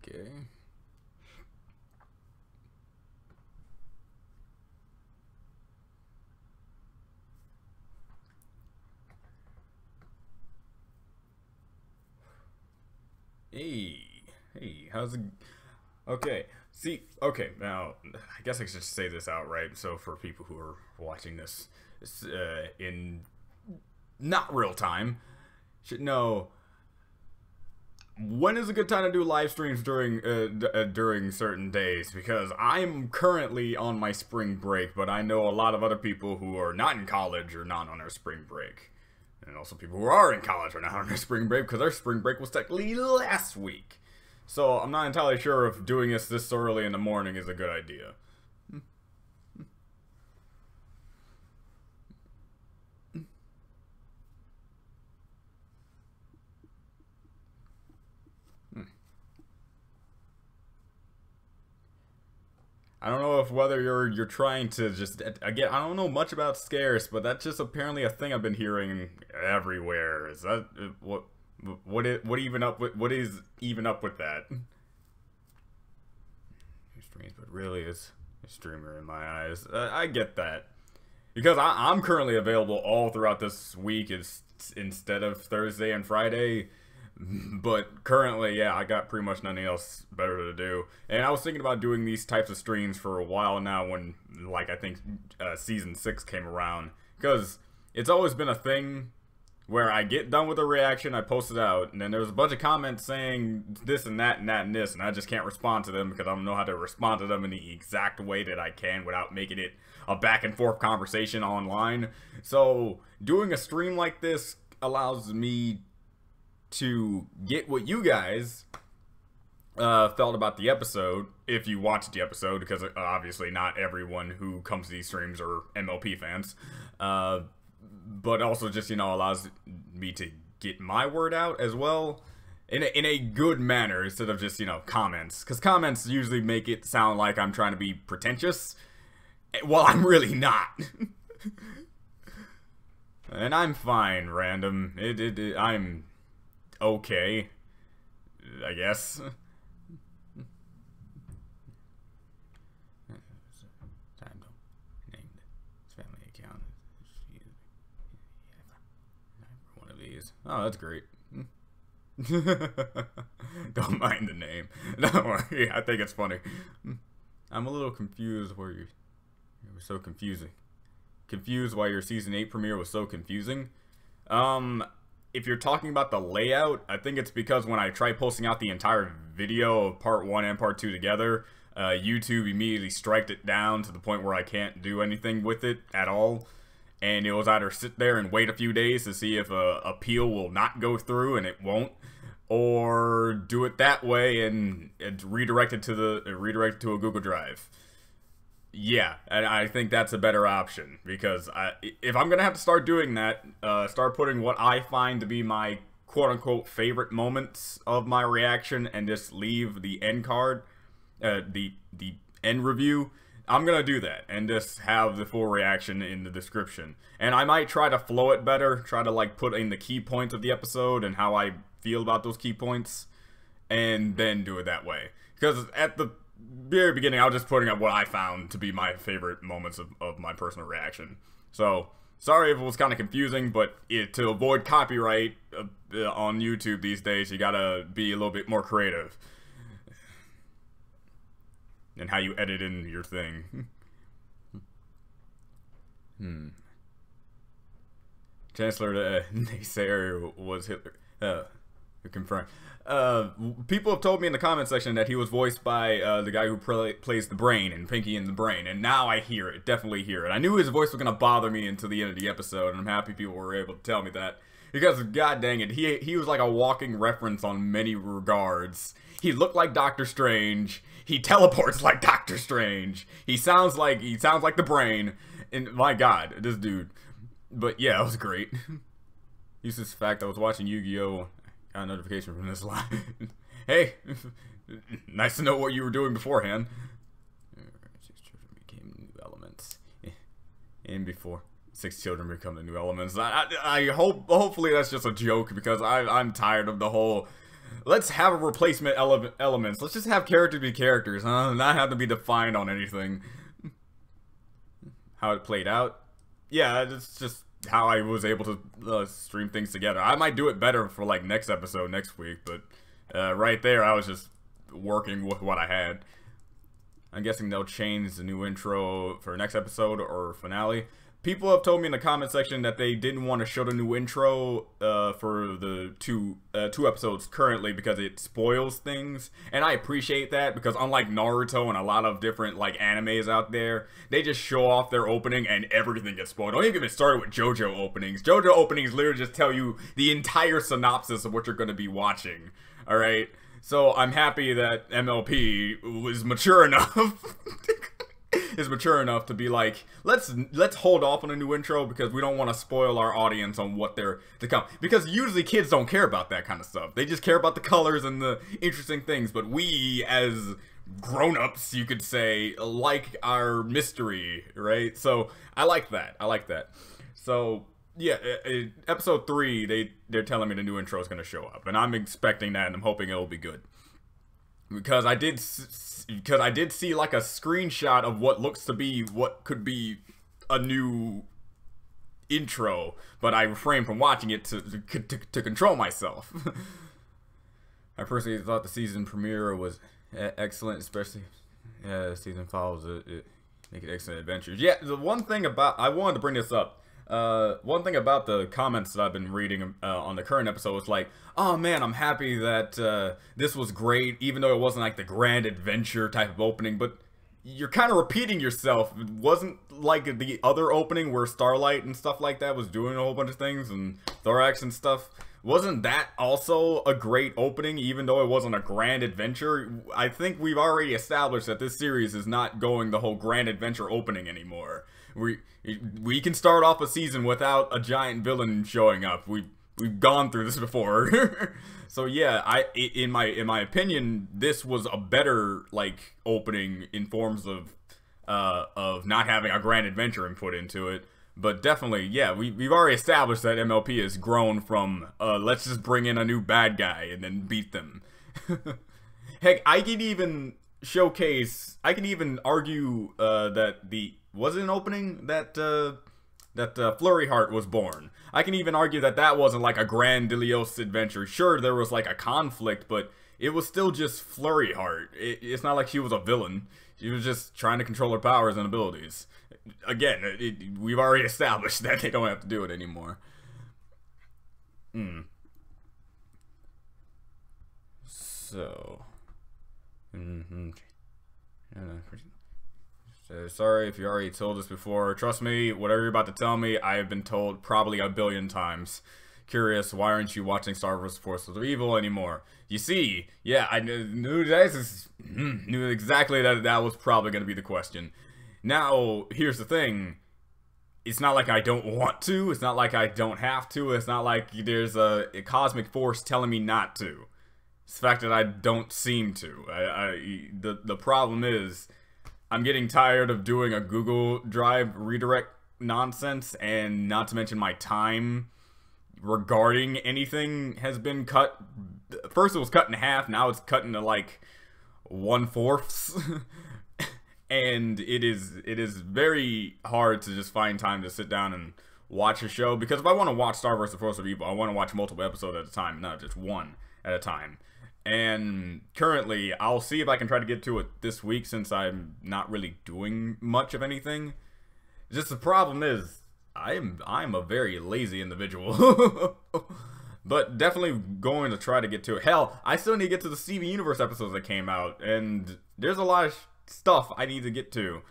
Okay. Hey, how's it? Okay, see, okay, now, I guess I should say this outright, so for people who are watching this in not real time, should know when is a good time to do live streams during certain days, because I'm currently on my spring break, but I know a lot of other people who are not in college or not on their spring break. And also people who are in college are not on their spring break because their spring break was technically last week. So I'm not entirely sure if doing this early in the morning is a good idea. I don't know if whether you're trying to just, again, I don't know much about scarce, but that's just apparently a thing I've been hearing everywhere. Is that what is even up with that? Streams, but really is a streamer in my eyes. I get that, because I'm currently available all throughout this week instead of Thursday and Friday. But currently, yeah, I got pretty much nothing else better to do. And I was thinking about doing these types of streams for a while now when, like, I think Season 6 came around. Because it's always been a thing where I get done with a reaction, I post it out, and then there's a bunch of comments saying this and that and that and this, and I just can't respond to them because I don't know how to respond to them in the exact way that I can without making it a back and forth conversation online. So doing a stream like this allows me to get what you guys felt about the episode, if you watched the episode, because obviously not everyone who comes to these streams are MLP fans, but also just, you know, allows me to get my word out as well in a good manner instead of just, you know, comments, because comments usually make it sound like I'm trying to be pretentious, well, I'm really not. And I'm fine, random. I'm okay, I guess. Time to name this family account. One of these. Oh, that's great. Don't mind the name. Don't worry. I think it's funny. I'm a little confused where you were so confusing. Confused why your season 8 premiere was so confusing. If you're talking about the layout, I think it's because when I tried posting out the entire video of part 1 and part 2 together, YouTube immediately striked it down to the point where I can't do anything with it at all. And it was either sit there and wait a few days to see if a appeal will not go through, and it won't, or do it that way and redirect it to a Google Drive. Yeah, and I think that's a better option, because if I'm gonna have to start doing that, start putting what I find to be my quote-unquote favorite moments of my reaction and just leave the end card, the end review, I'm gonna do that and just have the full reaction in the description. And I might try to flow it better, try to like put in the key points of the episode and how I feel about those key points, and then do it that way. Because at the very beginning, I was just putting up what I found to be my favorite moments of my personal reaction. So, sorry if it was kind of confusing, but to avoid copyright on YouTube these days, you gotta be a little bit more creative in how you edit in your thing. Chancellor Naysayer was Hitler. Confirmed. People have told me in the comment section that he was voiced by the guy who plays the Brain in Pinky and the Brain, and now I hear it, definitely hear it. I knew his voice was gonna bother me until the end of the episode, and I'm happy people were able to tell me that, because god dang it, he was like a walking reference on many regards. He looked like Doctor Strange. He teleports like Doctor Strange. He sounds like the Brain, and my god, this dude. But yeah, it was great. Useless fact: I was watching Yu-Gi-Oh! Got a notification from this line. Hey, nice to know what you were doing beforehand. 6 children became new elements. And before 6 children become the new elements. I hope, hopefully that's just a joke, because I'm tired of the whole let's have a replacement elements. Let's just have characters be characters, huh? Not have to be defined on anything. How it played out. Yeah, it's just how I was able to stream things together. I might do it better for like next episode next week, but right there I was just working with what I had. I'm guessing they'll change the new intro for next episode or finale. People have told me in the comment section that they didn't want to show the new intro for the two episodes currently because it spoils things, and I appreciate that because unlike Naruto and a lot of different like animes out there, they just show off their opening and everything gets spoiled. Don't even get me started with JoJo openings. JoJo openings literally just tell you the entire synopsis of what you're going to be watching. All right, so I'm happy that MLP was mature enough. Is mature enough to be like, let's hold off on a new intro because we don't want to spoil our audience on what they're to come. Because usually kids don't care about that kind of stuff. They just care about the colors and the interesting things. But we, as grown-ups, you could say, like our mystery, right? So I like that. I like that. So yeah, episode 3, they're telling me the new intro is going to show up, and I'm expecting that, and I'm hoping it'll be good. Because I did see like a screenshot of what looks to be what could be a new intro, but I refrained from watching it to control myself. I personally thought the season premiere was excellent, especially season follows it make it excellent adventures. Yeah, the one thing about I wanted to bring this up. One thing about the comments that I've been reading on the current episode was like, oh man, I'm happy that this was great, even though it wasn't like the grand adventure type of opening, but you're kind of repeating yourself. It wasn't like the other opening where Starlight and stuff like that was doing a whole bunch of things, and Thorax and stuff. Wasn't that also a great opening, even though it wasn't a grand adventure? I think we've already established that this series is not going the whole grand adventure opening anymore. We can start off a season without a giant villain showing up. We've gone through this before. So yeah, in my opinion, this was a better like opening in forms of not having a grand adventure input into it. But definitely, yeah, we've already established that MLP has grown from let's just bring in a new bad guy and then beat them. Heck, I can even argue that was it an opening that Flurry Heart was born. I can even argue that wasn't like a grandiose adventure. Sure, there was like a conflict, but it was still just Flurry Heart. It's not like she was a villain. She was just trying to control her powers and abilities. Again, we've already established that they don't have to do it anymore. So... sorry if you already told us before. Trust me, whatever you're about to tell me, I have been told probably a billion times. Curious, why aren't you watching Star vs. Forces of Evil anymore? You see, yeah, I knew exactly that was probably going to be the question. Now, here's the thing. It's not like I don't want to. It's not like I don't have to. It's not like there's a cosmic force telling me not to. It's the fact that I don't seem to. The problem is, I'm getting tired of doing a Google Drive redirect nonsense, and not to mention my time regarding anything has been cut. First it was cut in half, now it's cut into like 1/4. And it is very hard to just find time to sit down and watch a show, because if I want to watch Star vs. Forces of Evil, I want to watch multiple episodes at a time, not just one at a time. And currently, I'll see if I can try to get to it this week, since I'm not really doing much of anything. Just the problem is, I'm a very lazy individual. But definitely going to try to get to it. Hell, I still need to get to the Steven Universe episodes that came out, and there's a lot of stuff I need to get to.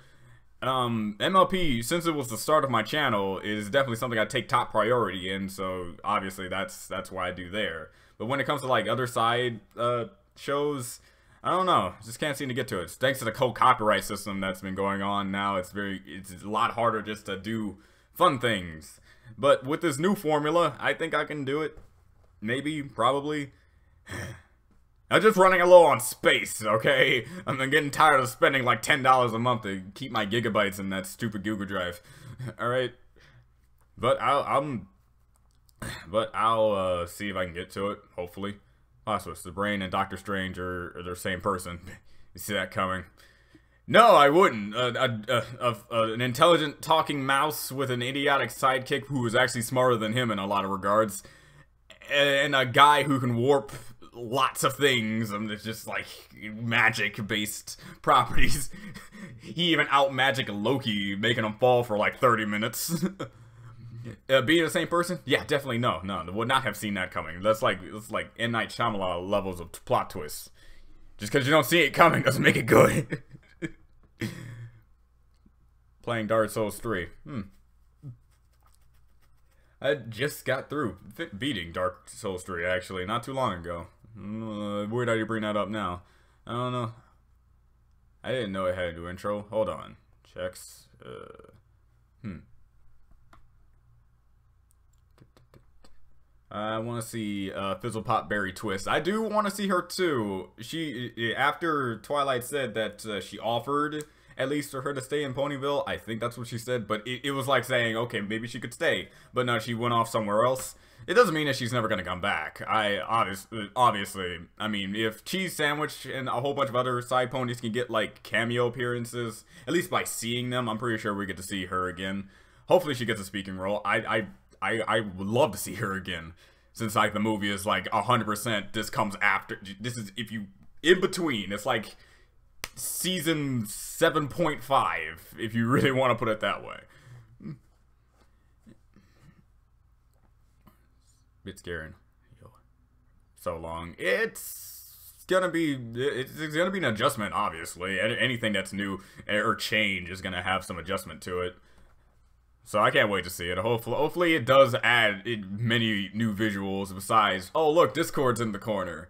MLP, since it was the start of my channel, is definitely something I take top priority in, so obviously that's why I do there. But when it comes to like other side shows, I don't know, just can't seem to get to it. Thanks to the copyright system that's been going on now, it's a lot harder just to do fun things. But with this new formula, I think I can do it. Maybe, probably. I'm just running low on space, okay? I'm getting tired of spending like $10 a month to keep my gigabytes in that stupid Google Drive. Alright? But I'll see if I can get to it, hopefully. Plot twist: the Brain and Doctor Strange are the same person. You see that coming? No, I wouldn't. An intelligent talking mouse with an idiotic sidekick who is actually smarter than him in a lot of regards, and a guy who can warp lots of things, and it's just like magic-based properties. He even out-magic Loki, making him fall for like 30 minutes. Being the same person? Yeah, definitely no. Would not have seen that coming. That's like M. Night Shyamalan levels of plot twists. Just because you don't see it coming doesn't make it good. Playing Dark Souls 3. I just got through beating Dark Souls 3, actually, not too long ago. Weird how you bring that up now. I don't know. I didn't know it had a new intro. Hold on. Checks. I want to see Fizzlepop Berry Twist. I do want to see her too. She, after Twilight said that she offered at least for her to stay in Ponyville, I think that's what she said, but it was like saying, okay, maybe she could stay, but no, she went off somewhere else. It doesn't mean that she's never going to come back. Obviously, I mean, if Cheese Sandwich and a whole bunch of other side ponies can get, like, cameo appearances, at least by seeing them, I'm pretty sure we get to see her again. Hopefully she gets a speaking role. I would love to see her again, since, like, the movie is, like, 100%, this comes after, this is, if you, in between, it's, like, season 7.5, if you really want to put it that way. Bit scaring. So long. It's gonna be an adjustment, obviously. Anything that's new or change is gonna have some adjustment to it. So I can't wait to see it. Hopefully it does add many new visuals besides, oh look, Discord's in the corner.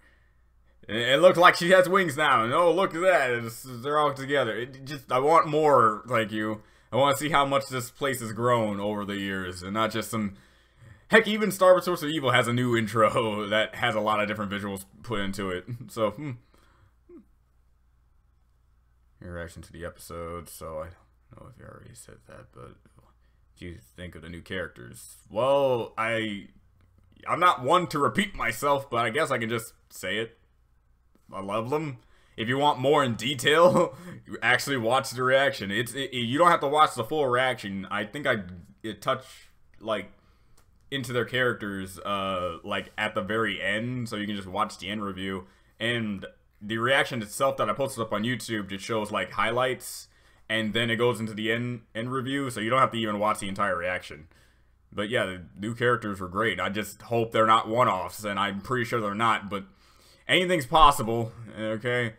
It looks like she has wings now, and oh look at that, they're all together. I want more, like you. I want to see how much this place has grown over the years, and not just some. Heck, even Star Wars Source of Evil has a new intro that has a lot of different visuals put into it. So, Your reaction to the episode. So, I don't know if you already said that, but what do you think of the new characters? Well, I'm not one to repeat myself, but I guess I can just say it. I love them. If you want more in detail, you actually watch the reaction. You don't have to watch the full reaction. I think I touch, like, into their characters like at the very end, so you can just watch the end review, and the reaction itself that I posted up on YouTube just shows like highlights, and then it goes into the end review, so you don't have to even watch the entire reaction. But yeah, the new characters were great. I just hope they're not one-offs, and I'm pretty sure they're not, but anything's possible. Okay,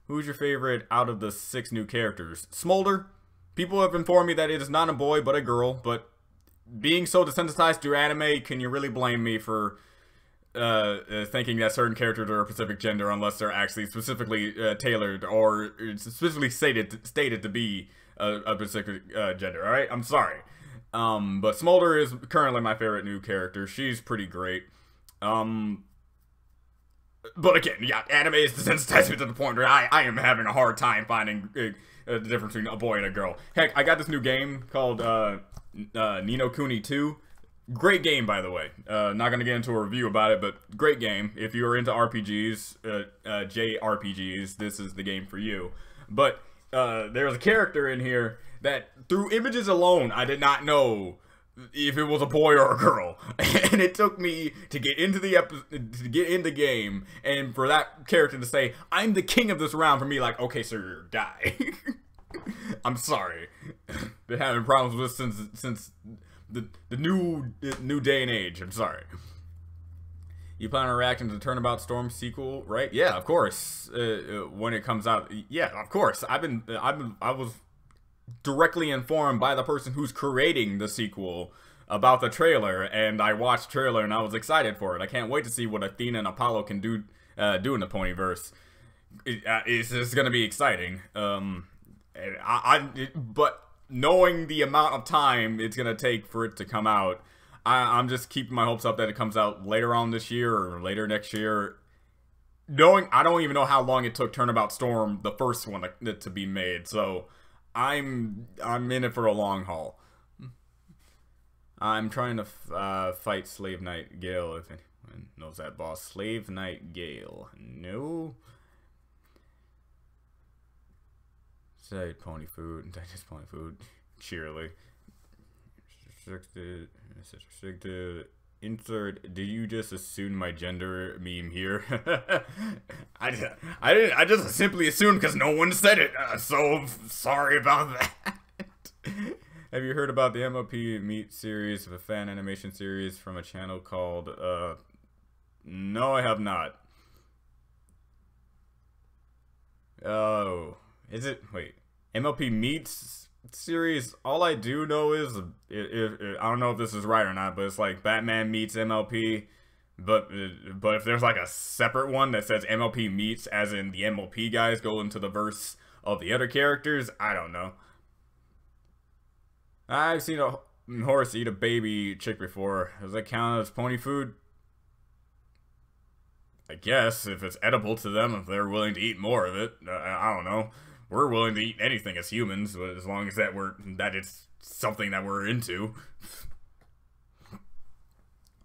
who's your favorite out of the 6 new characters? Smolder. People have informed me that it is not a boy but a girl, but being so desensitized to anime, can you really blame me for thinking that certain characters are a specific gender unless they're actually specifically tailored or specifically stated to be a specific gender? All right, I'm sorry, but Smolder is currently my favorite new character. She's pretty great. But again, yeah, anime is desensitized me to the point where I am having a hard time finding the difference between a boy and a girl. Heck, I got this new game called Ni no Kuni 2. Great game, by the way. Not gonna get into a review about it, but great game. If you are into RPGs, JRPGs, this is the game for you. But there's a character in here that, through images alone, I did not know if it was a boy or a girl, and it took me to get into the game, and for that character to say, "I'm the king of this round," for me, like, okay, sir, you're a guy. I'm sorry. Been having problems with this since the new day and age. I'm sorry. You plan on reacting to the Turnabout Storm sequel, right? Yeah, of course. When it comes out, yeah, of course. I was directly informed by the person who's creating the sequel about the trailer, and I watched the trailer and I was excited for it. I can't wait to see what Athena and Apollo can do in the Ponyverse. It's just gonna be exciting. But knowing the amount of time it's gonna take for it to come out, I'm just keeping my hopes up that it comes out later on this year or later next year. I don't even know how long it took Turnabout Storm, the first one, to be made. So I'm in it for a long haul. I'm trying to fight Slave Knight Gale. knows that boss. Slave Knight Gale. No. Say pony food. Digest pony food. Cheerily. Restricted. Insert. Did you just assume my gender meme here? I didn't. I just simply assumed because no one said it. So sorry about that. Have you heard about the MLP Meet series, a fan animation series from a channel called? No, I have not. Oh, is it? Wait, MLP Meets series. All I do know is, I don't know if this is right or not, but it's like Batman meets MLP. But if there's like a separate one that says MLP meets, as in the MLP guys go into the verse of the other characters, I don't know. I've seen a horse eat a baby chick before. Does that count as pony food? I guess, if it's edible to them, if they're willing to eat more of it. I don't know. We're willing to eat anything as humans, but as long as that it's something that we're into.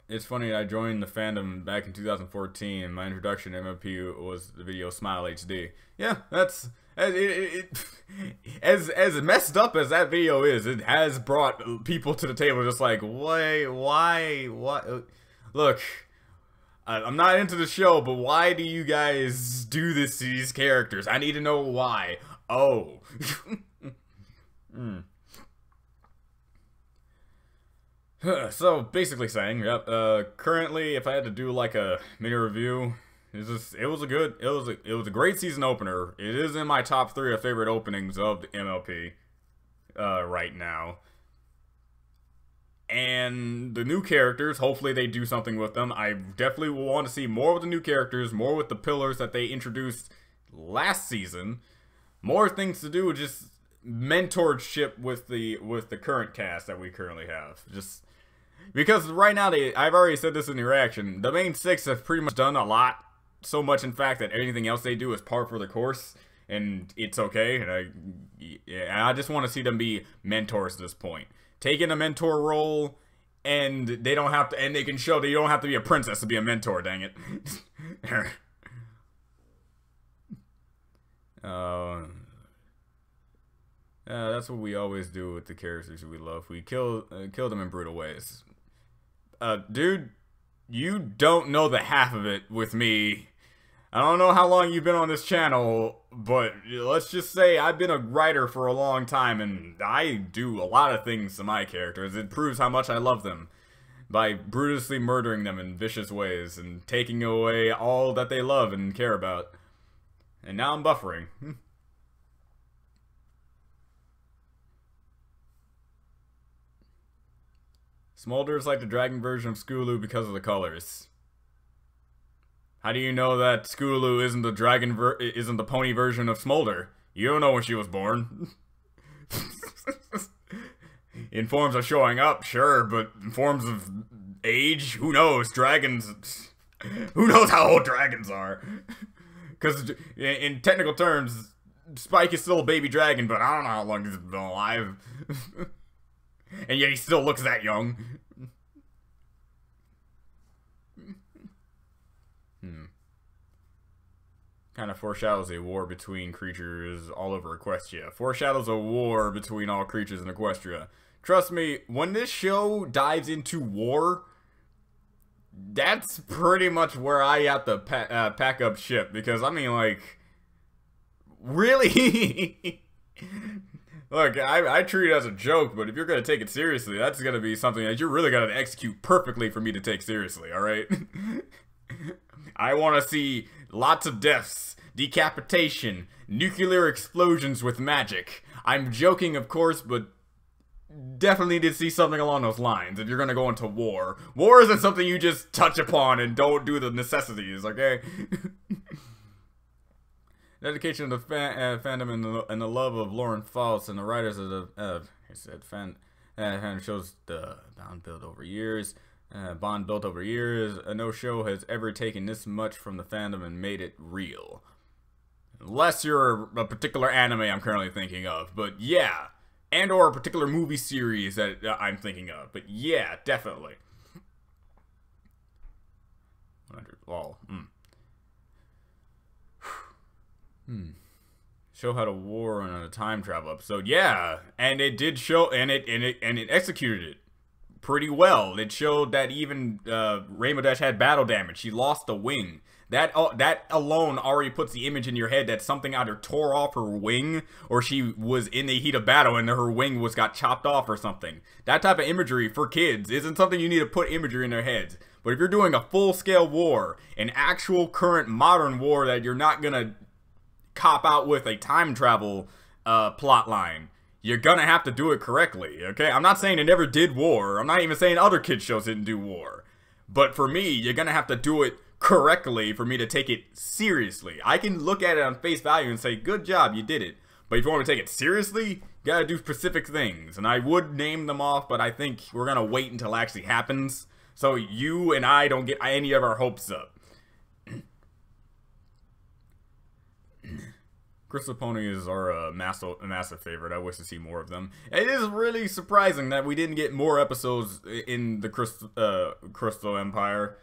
It's funny, I joined the fandom back in 2014, and my introduction to MLP was the video Smile HD. Yeah, that's... As messed up as that video is, it has brought people to the table just like, why, what? Look, I'm not into the show, but why do you guys do this to these characters? I need to know why. Oh. So, basically saying, yep, currently, if I had to do like a mini review, it was a great season opener. It is in my top 3 of favorite openings of the MLP right now. And the new characters, hopefully they do something with them. I definitely will want to see more with the new characters, more with the pillars that they introduced last season. More things to do, just mentorship with the current cast that we currently have. Just because right now I've already said this in the reaction, the main 6 have pretty much done a lot. So much, in fact, that anything else they do is par for the course, and it's okay. And I just want to see them be mentors at this point, taking a mentor role, and they don't have to, and they can show that you don't have to be a princess to be a mentor. Dang it! That's what we always do with the characters we love. We kill them in brutal ways. Dude, you don't know the half of it with me. I don't know how long you've been on this channel, but let's just say I've been a writer for a long time, and I do a lot of things to my characters. It proves how much I love them by brutally murdering them in vicious ways and taking away all that they love and care about. And now I'm buffering. Smolder is like the dragon version of Skulu because of the colors. How do you know that Skulu isn't the isn't the pony version of Smolder? You don't know when she was born. In forms of showing up, sure, but in forms of age, who knows? Dragons, who knows how old dragons are? Because in technical terms, Spike is still a baby dragon, but I don't know how long he's been alive. And yet he still looks that young. Kind of foreshadows a war between creatures all over Equestria. Foreshadows a war between all creatures in Equestria. Trust me, when this show dives into war, that's pretty much where I have to pack up ship. Because, I mean, like, really? Look, I treat it as a joke, but if you're going to take it seriously, that's going to be something that you're really going to execute perfectly for me to take seriously, alright? I want to see lots of deaths, decapitation, nuclear explosions with magic. I'm joking, of course, but definitely need to see something along those lines if you're going to go into war. War isn't something you just touch upon and don't do the necessities, okay? Dedication of the fandom and the love of Lauren Faust and the writers of the fan shows the bond built over years. No show has ever taken this much from the fandom and made it real. Unless you're a particular anime I'm currently thinking of, but yeah, and or a particular movie series that I'm thinking of, but yeah, definitely. 100. Well, Show how to war on a time travel episode. Yeah, and it did show, and it executed it pretty well. It showed that even Rainbow Dash had battle damage. She lost a wing. That alone already puts the image in your head that something either tore off her wing or she was in the heat of battle and her wing got chopped off or something. That type of imagery for kids isn't something you need to put imagery in their heads. But if you're doing a full-scale war, an actual current modern war that you're not gonna cop out with a time travel plot line, you're gonna have to do it correctly, okay? I'm not saying it never did war. I'm not even saying other kids shows didn't do war. But for me, you're gonna have to do it correctly for me to take it seriously. I can look at it on face value and say, good job, you did it. But if you want me to take it seriously, you gotta do specific things. And I would name them off, but I think we're gonna wait until it actually happens, so you and I don't get any of our hopes up. Crystal ponies are a massive favorite. I wish to see more of them. It is really surprising that we didn't get more episodes in the Crystal Empire.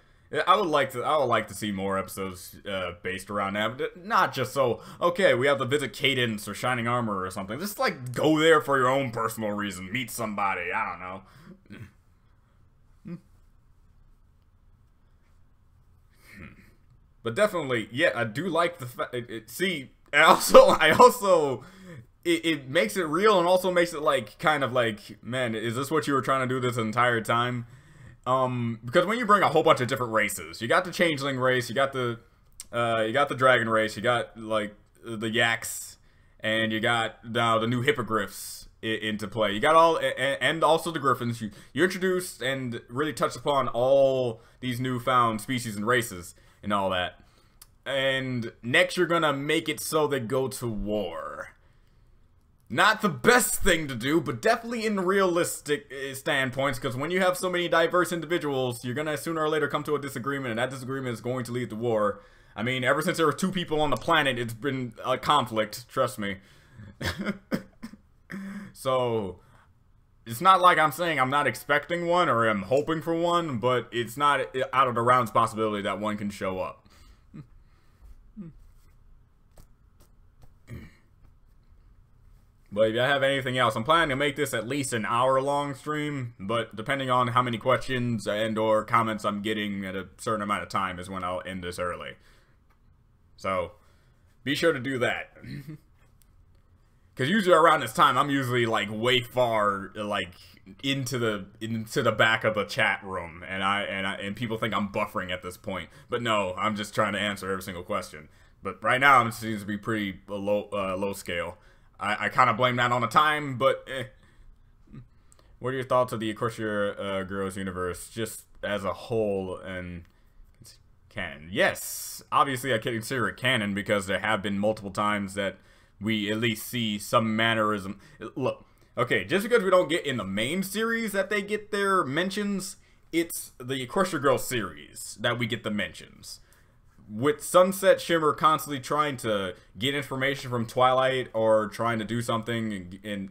I would like to see more episodes based around that, but not just so, okay, we have to visit Cadence or Shining Armor or something. Just like go there for your own personal reason, meet somebody, I don't know. But definitely, yeah, I do like the fact. See, I also, it makes it real and also makes it like kind of like, man, is this what you were trying to do this entire time? Because when you bring a whole bunch of different races, you got the changeling race, you got the dragon race, you got like the yaks, and you got now the new hippogriffs into play. You got all, and also the griffins. You introduced and really touched upon all these newfound species and races and all that. And next you're gonna make it so they go to war. Not the best thing to do, but definitely in realistic standpoints, because when you have so many diverse individuals, you're gonna sooner or later come to a disagreement, and that disagreement is going to lead to war. I mean, ever since there were 2 people on the planet, it's been a conflict, trust me. So, it's not like I'm saying I'm not expecting one, or I'm hoping for one, but it's not out of the realms possibility that one can show up. But if you have anything else, I'm planning to make this at least an hour-long stream, but depending on how many questions and or comments I'm getting at a certain amount of time is when I'll end this early. So, be sure to do that. Because usually around this time, I'm usually like way far, like into the back of the chat room, and people think I'm buffering at this point. But no, I'm just trying to answer every single question. But right now, it seems to be pretty low scale. I kind of blame that on the time, but what are your thoughts of the Equestria Girls universe just as a whole and canon? Yes, obviously I can consider it canon because there have been multiple times that we at least see some mannerism. Look, okay, just because we don't get in the main series that they get their mentions, it's the Equestria Girls series that we get the mentions. With Sunset Shimmer constantly trying to get information from Twilight or trying to do something, and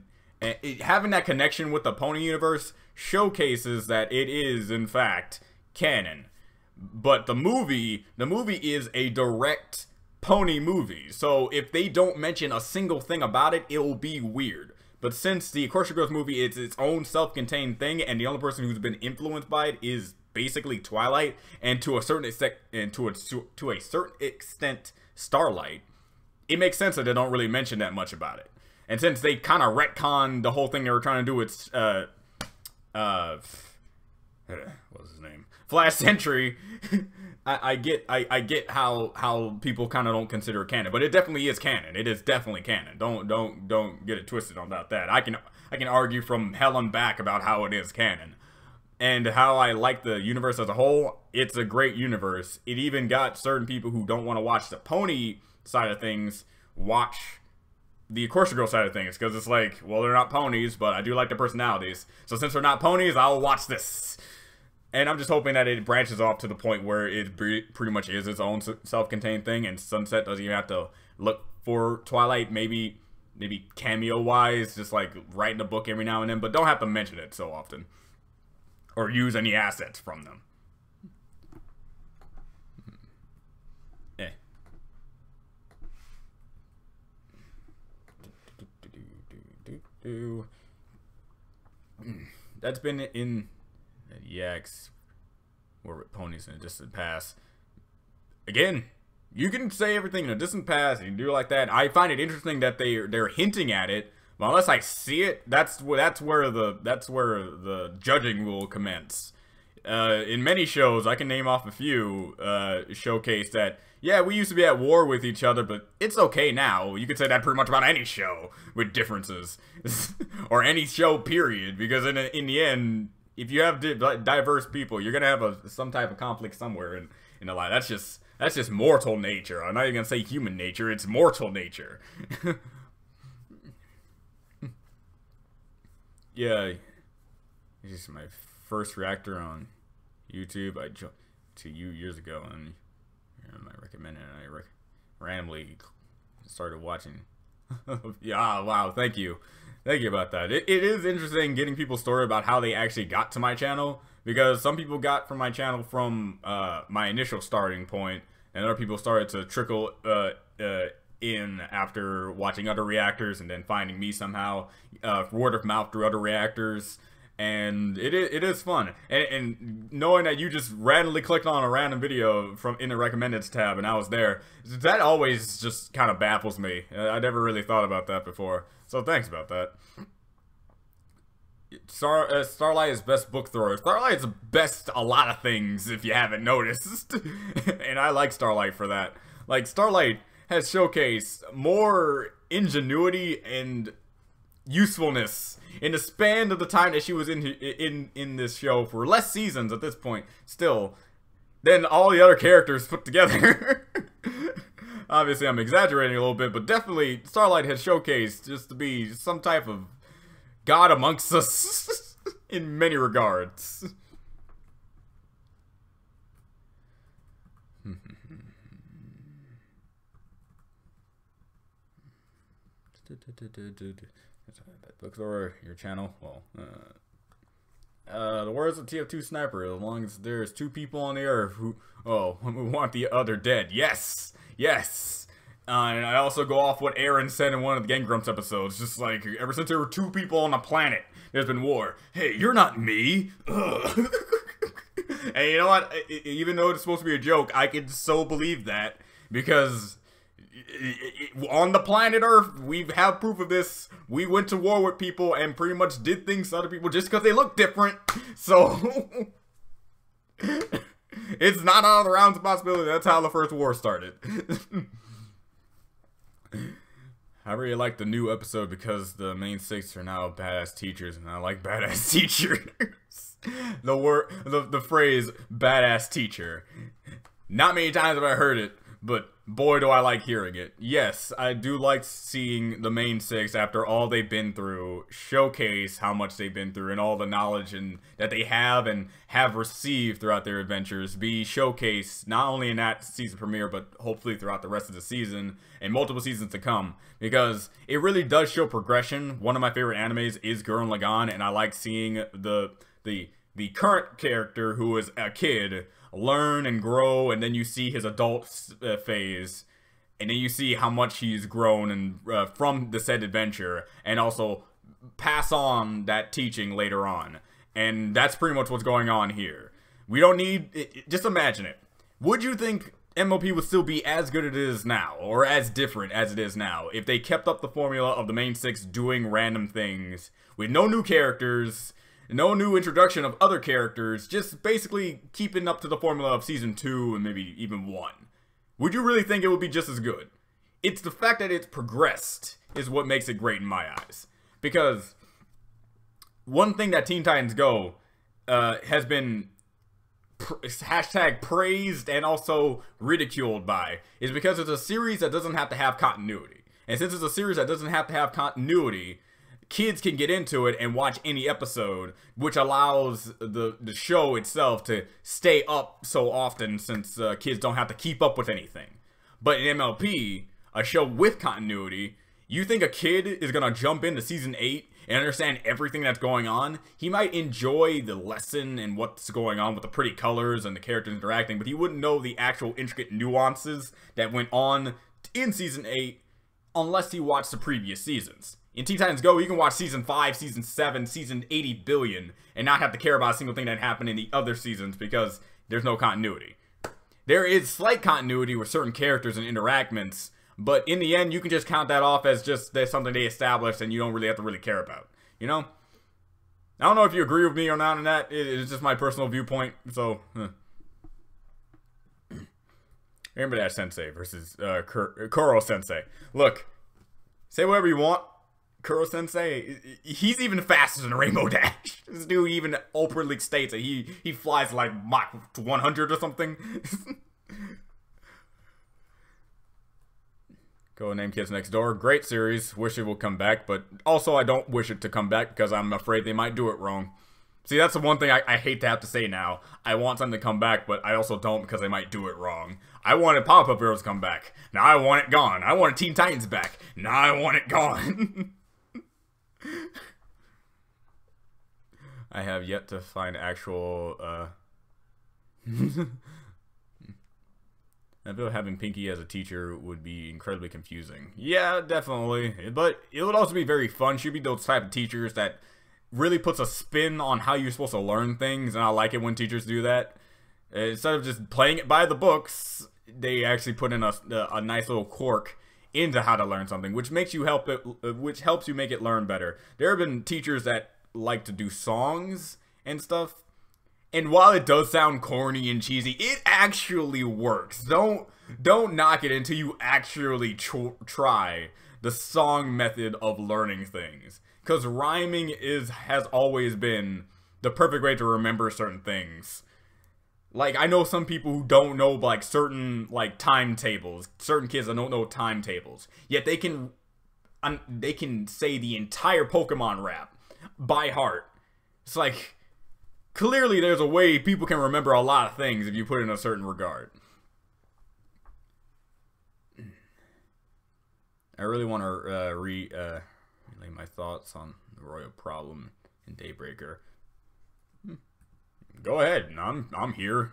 having that connection with the Pony universe showcases that it is in fact canon. But the movie is a direct Pony movie, so if they don't mention a single thing about it, it will be weird. But since the Equestria Girls movie is its own self-contained thing, and the only person who's been influenced by it is basically Twilight, and to a certain extent, Starlight, it makes sense that they don't really mention that much about it. And since they kind of retconned the whole thing they were trying to do with what was his name? Flash Sentry, I get how people kind of don't consider it canon, but it definitely is canon. It is definitely canon. Don't get it twisted about that. I can argue from hell and back about how it is canon. And how I like the universe as a whole. It's a great universe. It even got certain people who don't want to watch the Pony side of things watch the Equestria Girl side of things, because it's like, well, they're not ponies, but I do like their personalities. So since they're not ponies, I'll watch this. And I'm just hoping that it branches off to the point where it pretty much is its own self-contained thing, and Sunset doesn't even have to look for Twilight, maybe cameo-wise, just like writing a book every now and then, but don't have to mention it so often. Or use any assets from them. That's been in Yaks or ponies in a distant past. Again, you can say everything in a distant past and do like that. I find it interesting that they're hinting at it, but unless I see it, that's where the judging will commence. In many shows, I can name off a few showcase that, yeah, we used to be at war with each other, but it's okay now. You could say that pretty much about any show with differences, or any show, period. Because in the end, if you have diverse people, you're gonna have some type of conflict somewhere in the line. That's just mortal nature. I'm not even gonna say human nature. It's mortal nature. Yeah, it's just my first reactor on YouTube. I joined to you years ago, and I recommended it, and I randomly started watching. Yeah, wow, thank you about that. It is interesting getting people's story about how they actually got to my channel, because some people got from my channel from my initial starting point, and other people started to trickle in after watching other reactors and then finding me somehow, word of mouth through other reactors. And it is fun, and knowing that you just randomly clicked on a random video from in the recommended tab and I was there, that always just kind of baffles me. I never really thought about that before, so thanks about that. Starlight is best book thrower. Starlight is best a lot of things, if you haven't noticed. And I like Starlight for that. Like, Starlight has showcased more ingenuity and usefulness in the span of the time that she was in this show, for less seasons at this point still, than all the other characters put together. Obviously I'm exaggerating a little bit, but definitely Starlight has showcased just to be some type of god amongst us in many regards. Books or your channel. Well, the words of TF2 Sniper. As long as there's two people on the earth who want the other dead. Yes, yes. And I also go off what Aaron said in one of the Game Grumps episodes. Just like, ever since there were two people on the planet, there's been war. Hey, you're not me. Ugh. And you know what? Even though it's supposed to be a joke, I can so believe that, because on the planet Earth, we have proof of this. We went to war with people and pretty much did things to other people just because they look different. So it's not out of the realms of possibility. That's how the first war started. I really like the new episode because the main six are now badass teachers, and I like badass teachers. The phrase badass teacher. Not many times have I heard it, but boy do I like hearing it. Yes, I do like seeing the main six, after all they've been through, showcase how much they've been through and all the knowledge that they have and have received throughout their adventures be showcased not only in that season premiere, but hopefully throughout the rest of the season and multiple seasons to come, because it really does show progression. One of my favorite animes is Gurren Lagann, and I like seeing the current character, who is a kid, learn and grow, and then you see his adult phase, and then you see how much he's grown and from the said adventure, and also pass on that teaching later on. And that's pretty much what's going on here. We don't need just imagine it. Would you think MLP would still be as good as it is now, or as different as it is now, if they kept up the formula of the main six doing random things with no new characters, no new introduction of other characters, just basically keeping up to the formula of season 2 and maybe even 1? Would you really think it would be just as good? It's the fact that it's progressed is what makes it great in my eyes. Because one thing that Teen Titans Go has been hashtag praised and also ridiculed by is because it's a series that doesn't have to have continuity. And since it's a series that doesn't have to have continuity, kids can get into it and watch any episode, which allows the show itself to stay up so often, since kids don't have to keep up with anything. But in MLP, a show with continuity, you think a kid is gonna jump into season 8 and understand everything that's going on? He might enjoy the lesson and what's going on with the pretty colors and the characters interacting, but he wouldn't know the actual intricate nuances that went on in season 8 unless he watched the previous seasons. In Teen Titans Go, you can watch Season 5, Season 7, Season 80 billion, and not have to care about a single thing that happened in the other seasons because there's no continuity. There is slight continuity with certain characters and interactions, but in the end, you can just count that off as just there's something they established and you don't really have to really care about. You know? I don't know if you agree with me or not on that. It's just my personal viewpoint, so... Remember that Sensei versus Kuro Sensei. Look, say whatever you want. Kuro Sensei, he's even faster than Rainbow Dash. This dude even openly states that he flies like Mach 100 or something. Go Name Kids Next Door. Great series. Wish it will come back, but also I don't wish it to come back because I'm afraid they might do it wrong. See, that's the one thing I hate to have to say now. I want something to come back, but I also don't because they might do it wrong. I wanted Pop-Up Heroes to come back. Now I want it gone. I wanted Teen Titans back. Now I want it gone. I have yet to find actual, I feel having Pinky as a teacher would be incredibly confusing. Yeah, definitely. But it would also be very fun. She'd be those type of teachers that really puts a spin on how you're supposed to learn things, and I like it when teachers do that. Instead of just playing it by the books, they actually put in a nice little quirk into how to learn something, which makes you which helps you make it learn better. There have been teachers that like to do songs and stuff, and while it does sound corny and cheesy, it actually works. Don't knock it until you actually try the song method of learning things. Because rhyming has always been the perfect way to remember certain things. Like, I know some people who don't know, like, certain, like, timetables. Certain kids that don't know timetables. Yet they can say the entire Pokemon rap by heart. It's like, clearly there's a way people can remember a lot of things if you put it in a certain regard. I really want to relay my thoughts on the Royal Problem in Daybreaker. Go ahead. I'm here.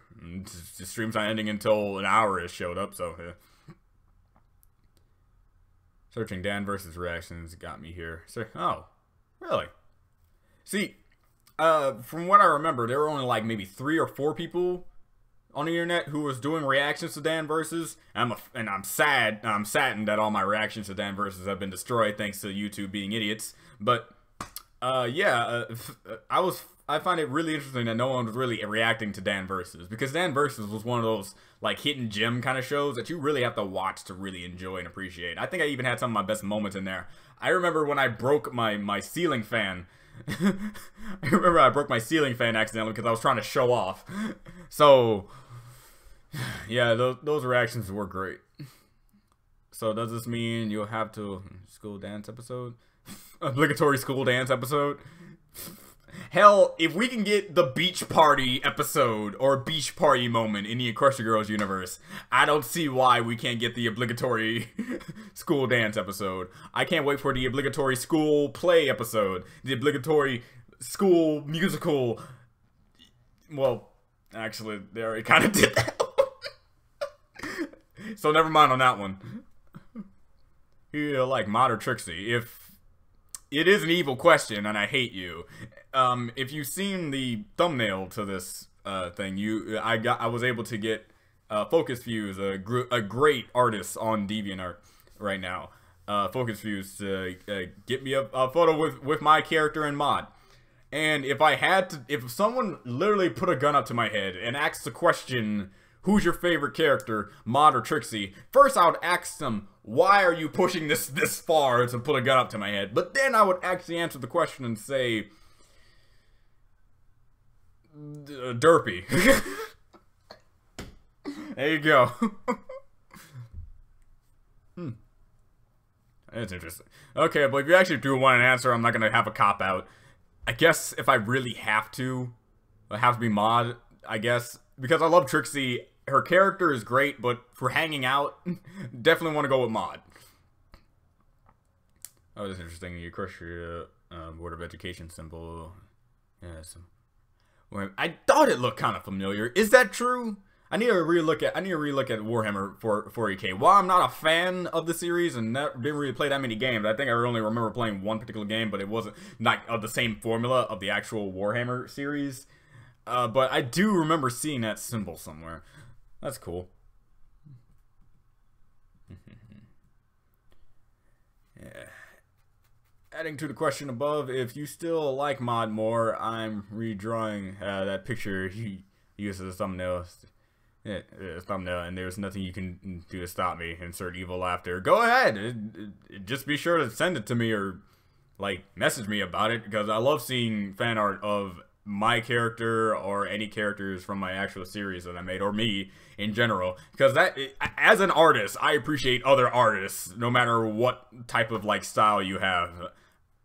The stream's not ending until an hour has showed up, so yeah. Searching Dan versus reactions got me here. So, oh, really? See, from what I remember, there were only like maybe 3 or 4 people on the internet who was doing reactions to Dan versus, and I'm saddened that all my reactions to Dan versus have been destroyed thanks to YouTube being idiots. But yeah, I find it really interesting that no one was really reacting to Dan versus, because Dan versus was one of those like hidden gem kind of shows that you really have to watch to really enjoy and appreciate. I think I even had some of my best moments in there. I remember when I broke my ceiling fan. I remember I broke my ceiling fan accidentally because I was trying to show off. So yeah, those reactions were great. So does this mean you'll have to school dance episode? Obligatory school dance episode? Hell, if we can get the beach party episode or beach party moment in the Equestria Girls universe, I don't see why we can't get the obligatory school dance episode. I can't wait for the obligatory school play episode, the obligatory school musical. Well, actually, they already kind of did that. So never mind on that one. You like Mod or Trixie? If it is an evil question, and I hate you. If you've seen the thumbnail to this thing, I was able to get Focus Views, a great artist on DeviantArt right now. Focus Views to get me a photo with my character and Mod. And if someone literally put a gun up to my head and asked the question, who's your favorite character, Mod or Trixie? First, I would ask them, why are you pushing this far to put a gun up to my head? But then I would actually answer the question and say, Derpy. There you go. That's interesting. Okay, but if you actually do want an answer, I'm not going to have a cop-out. I guess if I really have to be Mod, I guess. Because I love Trixie. Her character is great, but for hanging out, definitely want to go with Mod. Oh, that's interesting. You crush your Board of Education symbol. Yeah, I thought it looked kind of familiar. Is that true? I need to relook at Warhammer 40K. While I'm not a fan of the series and didn't really play that many games, I think I only remember playing one particular game, but it wasn't like of the same formula of the actual Warhammer series. But I do remember seeing that symbol somewhere. That's cool. Yeah. Adding to the question above, if you still like mod more, I'm redrawing that picture he used as a thumbnail. Thumbnail, and there's nothing you can do to stop me. Insert evil laughter. Go ahead. Just be sure to send it to me or like message me about it, because I love seeing fan art of my character or any characters from my actual series that I made, or me in general, because that, as an artist, I appreciate other artists no matter what type of like style you have.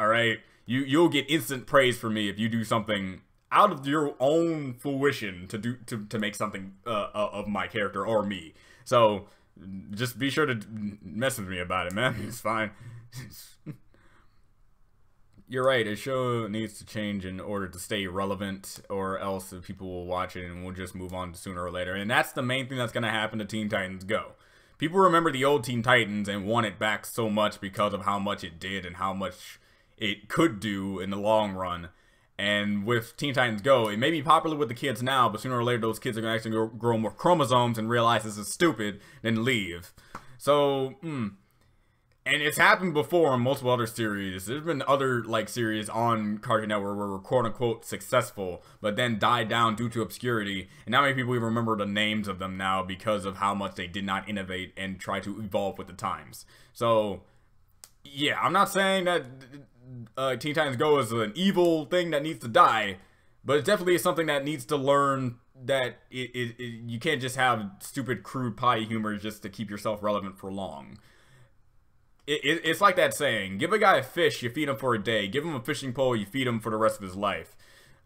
All right, you'll get instant praise from me if you do something out of your own fruition to make something of my character or me. So just be sure to message me about it, man. It's fine. You're right, a show needs to change in order to stay relevant, or else people will watch it and we'll just move on sooner or later. And that's the main thing that's going to happen to Teen Titans Go. People remember the old Teen Titans and want it back so much because of how much it did and how much it could do in the long run. And with Teen Titans Go, it may be popular with the kids now, but sooner or later those kids are going to actually grow more chromosomes and realize this is stupid, then leave. So, and it's happened before in multiple other series. There's been other like series on Cartoon Network where were quote-unquote successful, but then died down due to obscurity. And not many people even remember the names of them now because of how much they did not innovate and try to evolve with the times. So, yeah, I'm not saying that Teen Titans Go is an evil thing that needs to die, but it definitely is something that needs to learn that you can't just have stupid, crude pie humor just to keep yourself relevant for long. It's like that saying, give a guy a fish, you feed him for a day. Give him a fishing pole, you feed him for the rest of his life.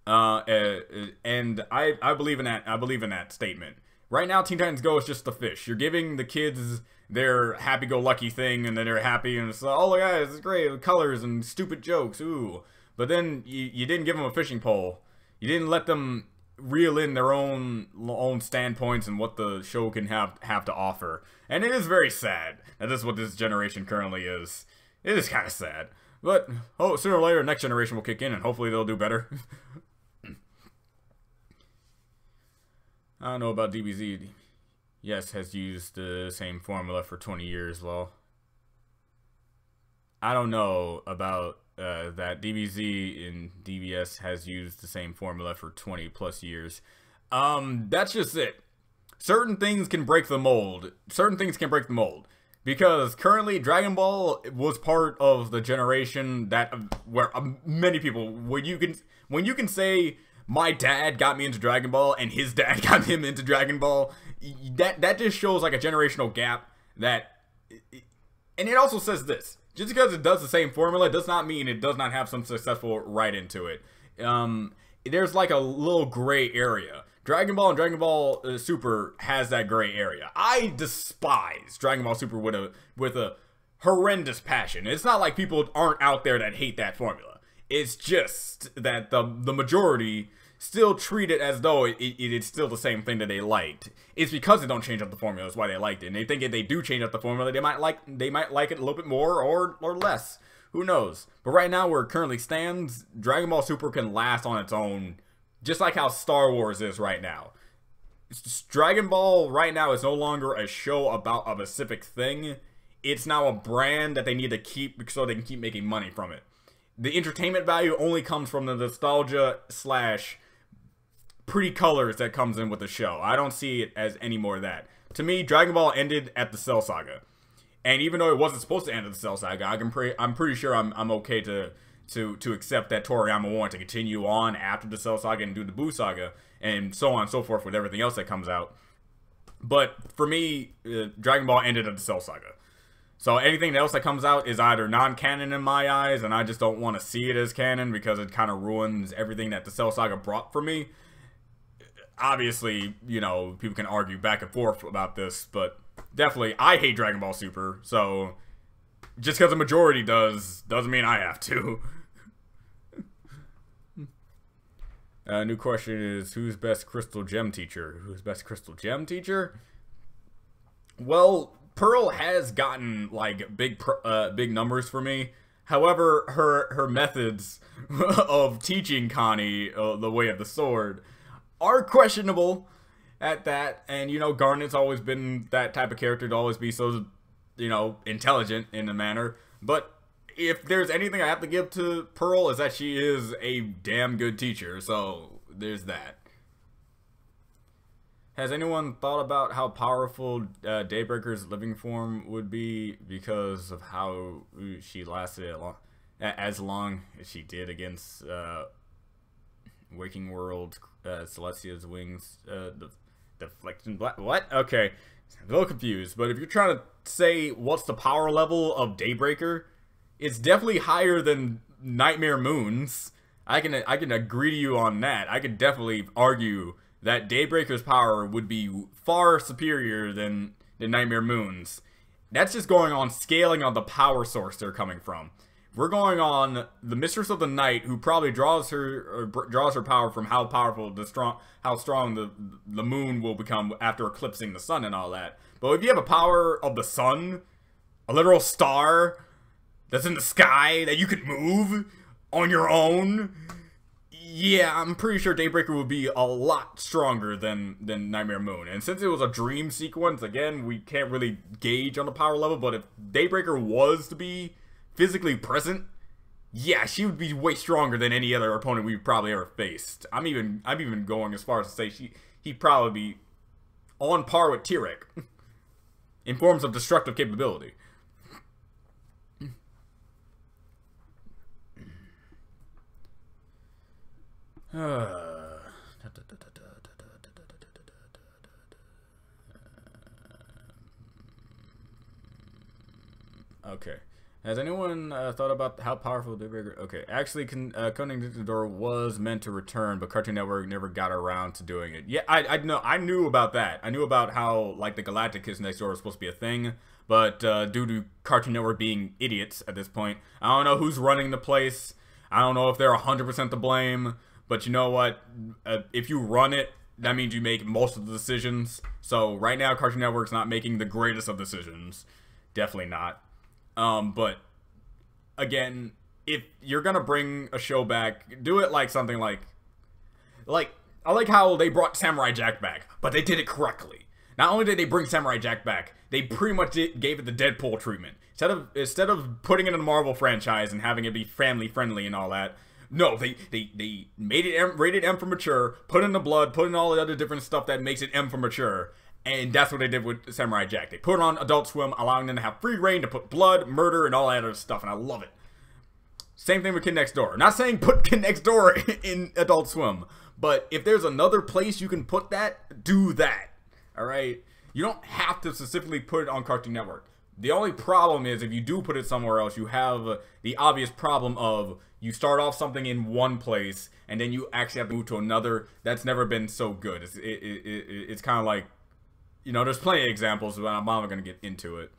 And I believe in that. I believe in that statement. Right now, Teen Titans Go is just the fish. You're giving the kids their happy-go-lucky thing, and then they're happy, and it's like, oh, guys, it's great, colors and stupid jokes, ooh. But then you didn't give them a fishing pole. You didn't let them reel in their own standpoints and what the show can have to offer. And it is very sad that this is what this generation currently is. It is kind of sad. But, oh, sooner or later, next generation will kick in, and hopefully they'll do better. I don't know about DBZ. Yes, has used the same formula for 20 years, well. I don't know about that. DBZ and DBS has used the same formula for 20 plus years. That's just it. Certain things can break the mold. Certain things can break the mold. Because currently Dragon Ball was part of the generation that where many people, when you can say my dad got me into Dragon Ball and his dad got him into Dragon Ball, that just shows like a generational gap that, and it also says this, just because it does the same formula does not mean it does not have some successful right into it. There's like a little gray area. Dragon Ball and Dragon Ball Super has that gray area. I despise Dragon Ball Super with a horrendous passion. It's not like people aren't out there that hate that formula. It's just that the majority still treat it as though it is still the same thing that they liked. It's because they don't change up the formula is why they liked it. And they think if they do change up the formula, they might like it a little bit more or less. Who knows? But right now, where it currently stands, Dragon Ball Super can last on its own, just like how Star Wars is right now. Dragon Ball right now is no longer a show about a specific thing. It's now a brand that they need to keep so they can keep making money from it. The entertainment value only comes from the nostalgia / pretty colors that comes in with the show. I don't see it as any more of that. To me, Dragon Ball ended at the Cell Saga. And even though it wasn't supposed to end at the Cell Saga, I'm pretty sure I'm okay to accept that Toriyama wanted to continue on after the Cell Saga and do the Buu Saga and so on and so forth with everything else that comes out. But for me, Dragon Ball ended at the Cell Saga. So anything else that comes out is either non-canon in my eyes, and I just don't want to see it as canon because it kind of ruins everything that the Cell Saga brought for me. Obviously, you know, people can argue back and forth about this, but definitely, I hate Dragon Ball Super, so just because the majority doesn't mean I have to. New question is, who's best crystal gem teacher? Who's best crystal gem teacher? Well, Pearl has gotten like big numbers for me. However, her methods of teaching Connie the way of the sword are questionable at that. And you know, Garnet's always been that type of character to always be so, you know, intelligent in a manner. But if there's anything I have to give to Pearl, is that she is a damn good teacher. So there's that. Has anyone thought about how powerful Daybreaker's living form would be because of how she lasted as long as she did against Waking World, Celestia's wings, the deflection black? What? Okay, I'm a little confused. But if you're trying to say what's the power level of Daybreaker, it's definitely higher than Nightmare Moon's. I can agree to you on that. I could definitely argue that Daybreaker's power would be far superior than Nightmare Moon's. That's just going on scaling on the power source they're coming from. We're going on the Mistress of the Night, who probably draws her power from how powerful how strong the moon will become after eclipsing the sun and all that. But if you have a power of the sun, a literal star that's in the sky that you could move on your own, yeah, I'm pretty sure Daybreaker would be a lot stronger than Nightmare Moon. And since it was a dream sequence, again, we can't really gauge on the power level, but if Daybreaker was to be physically present, yeah, she would be way stronger than any other opponent we've probably ever faced. I'm even going as far as to say he'd probably be on par with Tyrek in forms of destructive capability. Okay. Has anyone thought about how powerful Daybreaker? Okay, actually, Conan Dictador was meant to return, but Cartoon Network never got around to doing it. Yeah, I knew about that. I knew about how like the Galacticus next door was supposed to be a thing, but due to Cartoon Network being idiots at this point, I don't know who's running the place. I don't know if they're 100% to blame. But you know what? If you run it, that means you make most of the decisions. So right now, Cartoon Network's not making the greatest of decisions. Definitely not. But again, if you're gonna bring a show back, do it like something like I like how they brought Samurai Jack back, but they did it correctly. Not only did they bring Samurai Jack back, they pretty much gave it the Deadpool treatment. Instead of putting it in the Marvel franchise and having it be family friendly and all that. No, they made it rated M for mature, put in the blood, put in all the other different stuff that makes it M for mature, and that's what they did with Samurai Jack. They put it on Adult Swim, allowing them to have free reign to put blood, murder, and all that other stuff, and I love it. Same thing with Kid Next Door. Not saying put Kid Next Door in Adult Swim, but if there's another place you can put that, do that. Alright? You don't have to specifically put it on Cartoon Network. The only problem is if you do put it somewhere else, you have the obvious problem of you start off something in one place and then you actually have to move to another. That's never been so good. It's kind of like, you know, there's plenty of examples, but I'm not going to get into it.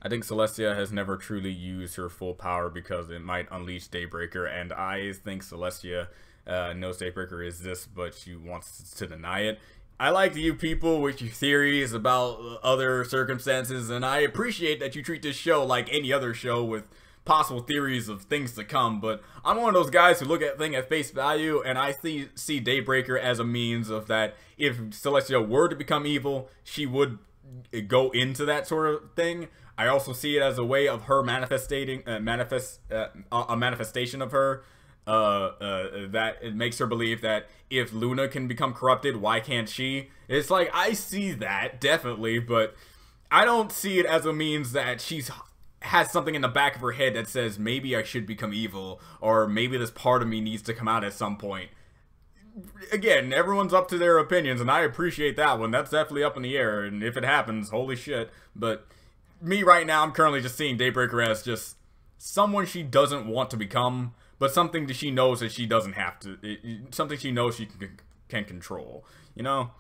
I think Celestia has never truly used her full power because it might unleash Daybreaker, and I think Celestia knows Daybreaker is this, but she wants to deny it. I like you people with your theories about other circumstances, and I appreciate that you treat this show like any other show with possible theories of things to come, but I'm one of those guys who look at things at face value, and I see Daybreaker as a means of that. If Celestia were to become evil, she would go into that sort of thing. I also see it as a way of her manifestation of her. That it makes her believe that if Luna can become corrupted, why can't she? It's like, I see that, definitely, but I don't see it as a means that she's has something in the back of her head that says, maybe I should become evil, or maybe this part of me needs to come out at some point. Again, everyone's up to their opinions, and I appreciate that one. That's definitely up in the air, and if it happens, holy shit. But me right now, I'm currently just seeing Daybreaker as just someone she doesn't want to become, but something that she knows that she doesn't have to. Something she knows she can control. You know?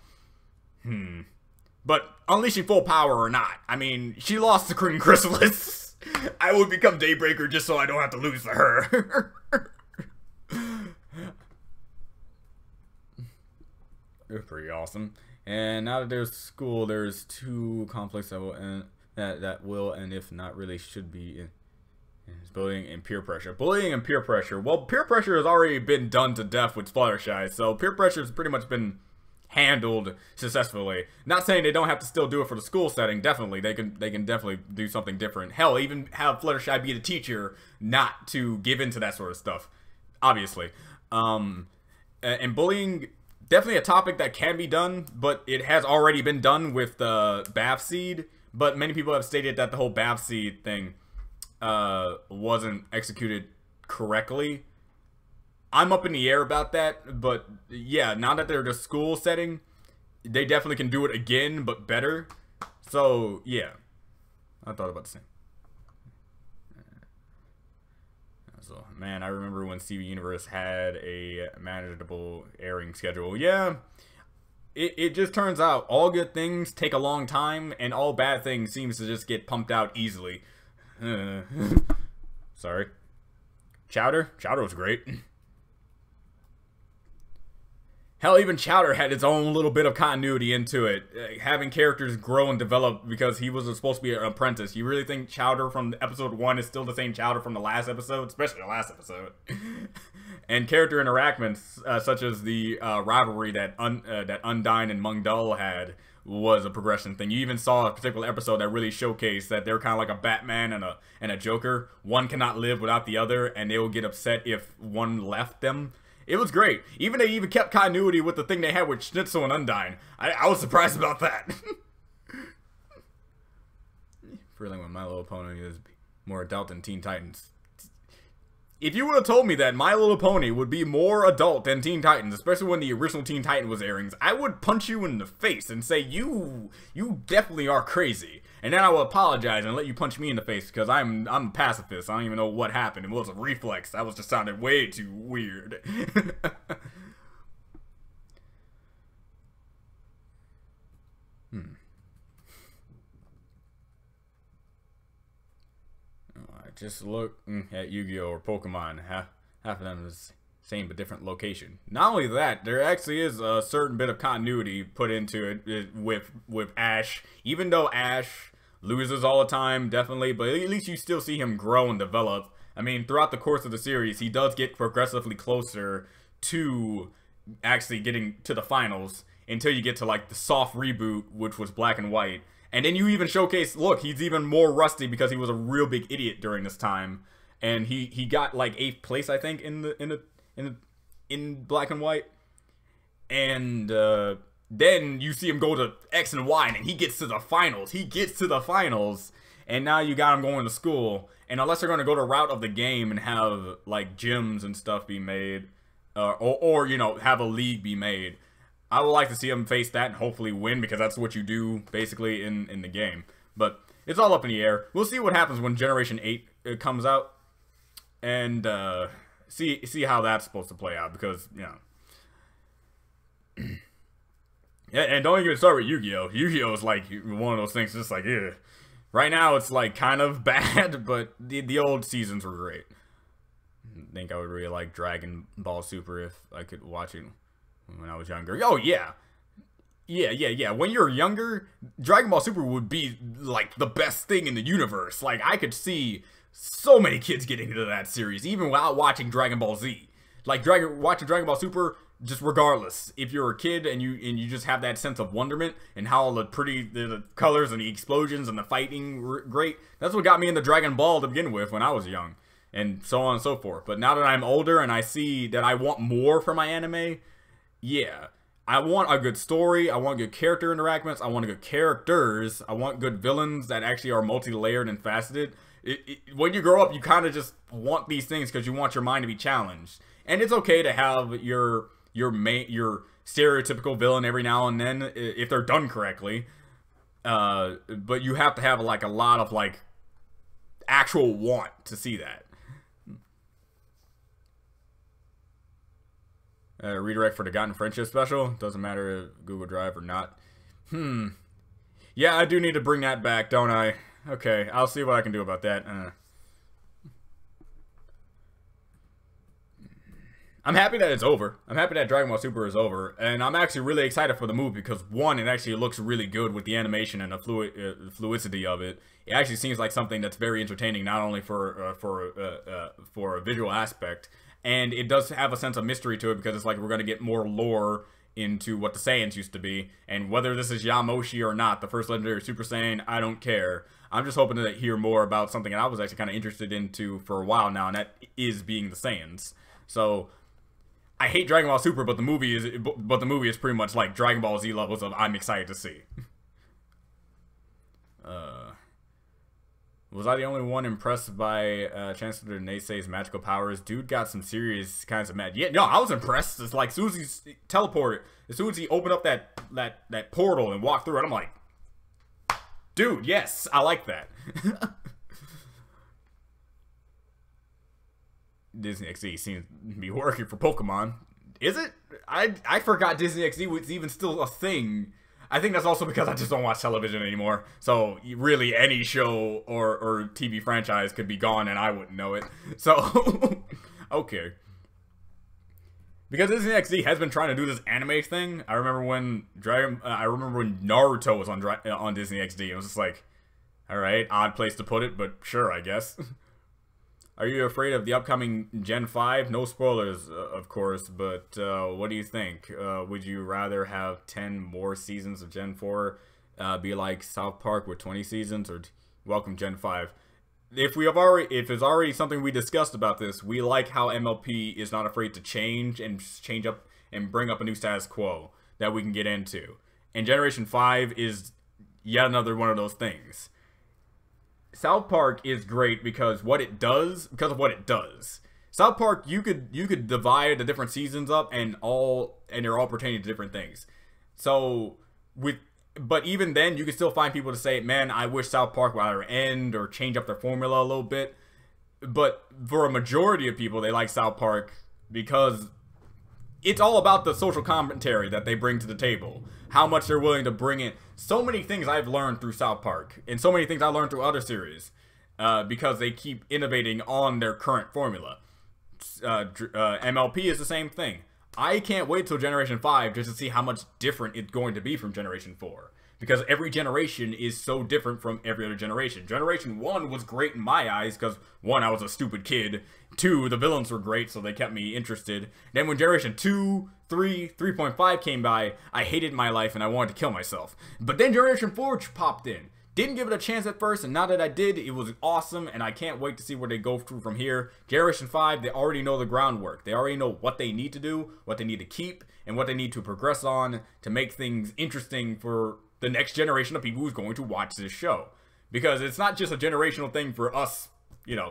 But unleashing full power or not, I mean, she lost to Queen Chrysalis. I would become Daybreaker just so I don't have to lose to her. They're pretty awesome. And now that there's school, there's two conflicts that will end, that will, and if not really should be in. It's bullying and peer pressure. Bullying and peer pressure. Well, peer pressure has already been done to death with Fluttershy, so peer pressure has pretty much been handled successfully. Not saying they don't have to still do it for the school setting. Definitely, they can definitely do something different. Hell, even have Fluttershy be the teacher, not to give into that sort of stuff. Obviously, and bullying, definitely a topic that can be done, but it has already been done with the Bath Seed. But many people have stated that the whole Bath Seed thing wasn't executed correctly. I'm up in the air about that, but yeah, now that they're the school setting, they definitely can do it again, but better. So yeah, I thought about the same. So man, I remember when CV Universe had a manageable airing schedule. Yeah, it just turns out all good things take a long time, and all bad things seems to just get pumped out easily. Sorry. Chowder was great. Hell, even Chowder had its own little bit of continuity into it. Having characters grow and develop because he was supposed to be an apprentice. You really think Chowder from episode 1 is still the same Chowder from the last episode? Especially the last episode. And character interactions, such as the rivalry that Undyne and Mungdull had, was a progression thing. You even saw a particular episode that really showcased that they're kind of like a Batman and a Joker. One cannot live without the other, and they will get upset if one left them. It was great. They even kept continuity with the thing they had with Schnitzel and Undyne. I was surprised about that. Feeling when My Little Pony is more adult than Teen Titans. If you would have told me that My Little Pony would be more adult than Teen Titans, especially when the original Teen Titan was airing, I would punch you in the face and say, you definitely are crazy. And then I will apologize and let you punch me in the face because I'm a pacifist. I don't even know what happened. It was a reflex. That was just sounded way too weird. Just look at Yu-Gi-Oh! Or Pokemon. Half of them is same but different location. Not only that, there actually is a certain bit of continuity put into it with Ash. Even though Ash loses all the time, definitely, but at least you still see him grow and develop. I mean, throughout the course of the series, he does get progressively closer to actually getting to the finals until you get to like the soft reboot, which was Black and White. And then you even showcase, look, he's even more rusty because he was a real big idiot during this time, and he got like 8th place, I think, in Black and White. And then you see him go to X and Y, and he gets to the finals. And now you got him going to school. And unless they're going to go the route of the game and have like gyms and stuff be made, or you know, have a league be made, I would like to see him face that and hopefully win, because that's what you do basically in the game. But it's all up in the air. We'll see what happens when Generation 8 comes out, and see how that's supposed to play out, because you know. Yeah, and don't even start with Yu-Gi-Oh! Yu-Gi-Oh! Is like one of those things, just like, yeah. Right now it's like kind of bad, but the old seasons were great. I think I would really like Dragon Ball Super if I could watch it when I was younger. Oh, yeah. Yeah. When you're younger, Dragon Ball Super would be, like, the best thing in the universe. Like, I could see so many kids getting into that series, even without watching Dragon Ball Z. Like, watching Dragon Ball Super, just regardless. If you're a kid and you just have that sense of wonderment and how the colors and the explosions and the fighting were great, that's what got me into Dragon Ball to begin with when I was young. And so on and so forth. But now that I'm older and I see that I want more from my anime, yeah, I want a good story, I want good character interactions, I want good characters, I want good villains that actually are multi-layered and faceted. When you grow up, you kind of just want these things because you want your mind to be challenged. And it's okay to have your stereotypical villain every now and then if they're done correctly. But you have to have like a lot of like actual want to see that. Redirect for the Forgotten Friendship special. Doesn't matter if Google Drive or not. Yeah, I do need to bring that back, don't I? Okay, I'll see what I can do about that. I'm happy that it's over. I'm happy that Dragon Ball Super is over, and I'm actually really excited for the movie because one, it actually looks really good with the animation and the fluidity of it. It actually seems like something that's very entertaining, not only for a visual aspect, and it does have a sense of mystery to it because it's like we're gonna get more lore into what the Saiyans used to be, and whether this is Yamoshi or not, the first legendary Super Saiyan, I don't care. I'm just hoping to hear more about something that I was actually kind of interested into for a while now, and that is being the Saiyans. So I hate Dragon Ball Super, but the movie is pretty much like Dragon Ball Z levels of I'm excited to see. Was I the only one impressed by Chancellor Neisei's magical powers? Dude got some serious kinds of magic. Yeah, no, I was impressed. It's like as soon as he teleported, as soon as he opened up that portal and walked through it, I'm like, dude, yes, I like that. Disney XD seems to be working for Pokemon. Is it? I forgot Disney XD was even still a thing. I think that's also because I just don't watch television anymore. So really any show or TV franchise could be gone and I wouldn't know it. So, okay. Because Disney XD has been trying to do this anime thing. I remember when Naruto was on Disney XD. It was just like, all right, odd place to put it, but sure, I guess. Are you afraid of the upcoming Gen 5? No spoilers, of course, but what do you think? Would you rather have 10 more seasons of Gen 4 be like South Park with 20 seasons, or welcome Gen 5? If it's already something we discussed about this, we like how MLP is not afraid to change up and bring up a new status quo that we can get into. And Generation 5 is yet another one of those things. South Park is great because of what it does. South Park, you could divide the different seasons up and they're all pertaining to different things. So but even then, you can still find people to say, man, I wish South Park would either end or change up their formula a little bit. But for a majority of people, they like South Park because it's all about the social commentary that they bring to the table. How much they're willing to bring in. So many things I've learned through South Park, and so many things I learned through other series, because they keep innovating on their current formula. MLP is the same thing. I can't wait till Generation 5 just to see how much different it's going to be from Generation 4. Because every generation is so different from every other generation. Generation 1 was great in my eyes because, 1, I was a stupid kid. 2, the villains were great, so they kept me interested. Then when Generation 2, 3, 3.5 came by, I hated my life and I wanted to kill myself. But then Generation 4 popped in. Didn't give it a chance at first, and now that I did, it was awesome, and I can't wait to see where they go through from here. Generation 5, they already know the groundwork. They already know what they need to do, what they need to keep, and what they need to progress on to make things interesting for the next generation of people who's going to watch this show. Because it's not just a generational thing for us,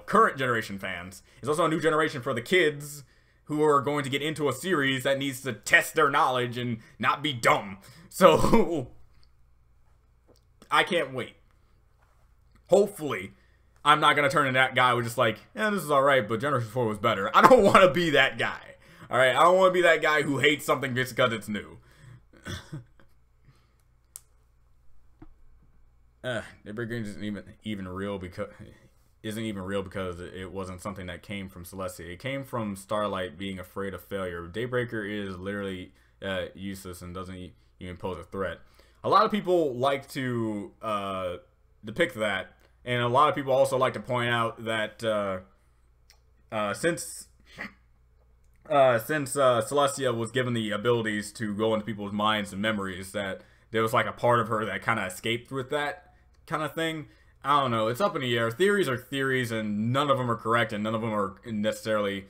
current generation fans. It's also a new generation for the kids who are going to get into a series that needs to test their knowledge and not be dumb. So I can't wait. Hopefully, I'm not going to turn into that guy who's just like, yeah, this is alright, but Generation 4 was better. I don't want to be that guy. Alright, I don't want to be that guy who hates something just because it's new. Daybreaker isn't even real because it wasn't something that came from Celestia. It came from Starlight being afraid of failure. Daybreaker is literally useless and doesn't even pose a threat. A lot of people like to depict that, and a lot of people also like to point out that since Celestia was given the abilities to go into people's minds and memories, that there was like a part of her that kind of escaped with that kind of thing. I don't know. It's up in the air. Theories are theories, and none of them are correct, and none of them are necessarily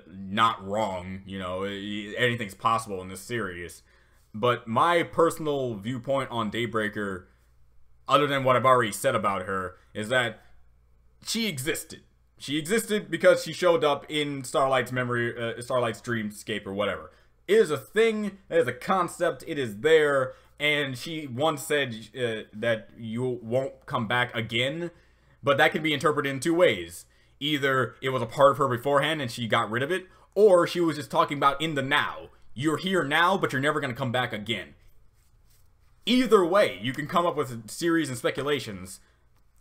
not wrong. Anything's possible in this series. But my personal viewpoint on Daybreaker, other than what I've already said about her, is that she existed. She existed because she showed up in Starlight's memory, Starlight's dreamscape or whatever. It is a thing. It is a concept. It is there. And she once said that you won't come back again. But that can be interpreted in two ways. Either it was a part of her beforehand and she got rid of it, or she was just talking about in the now. You're here now, but you're never going to come back again. Either way, you can come up with theories and speculations.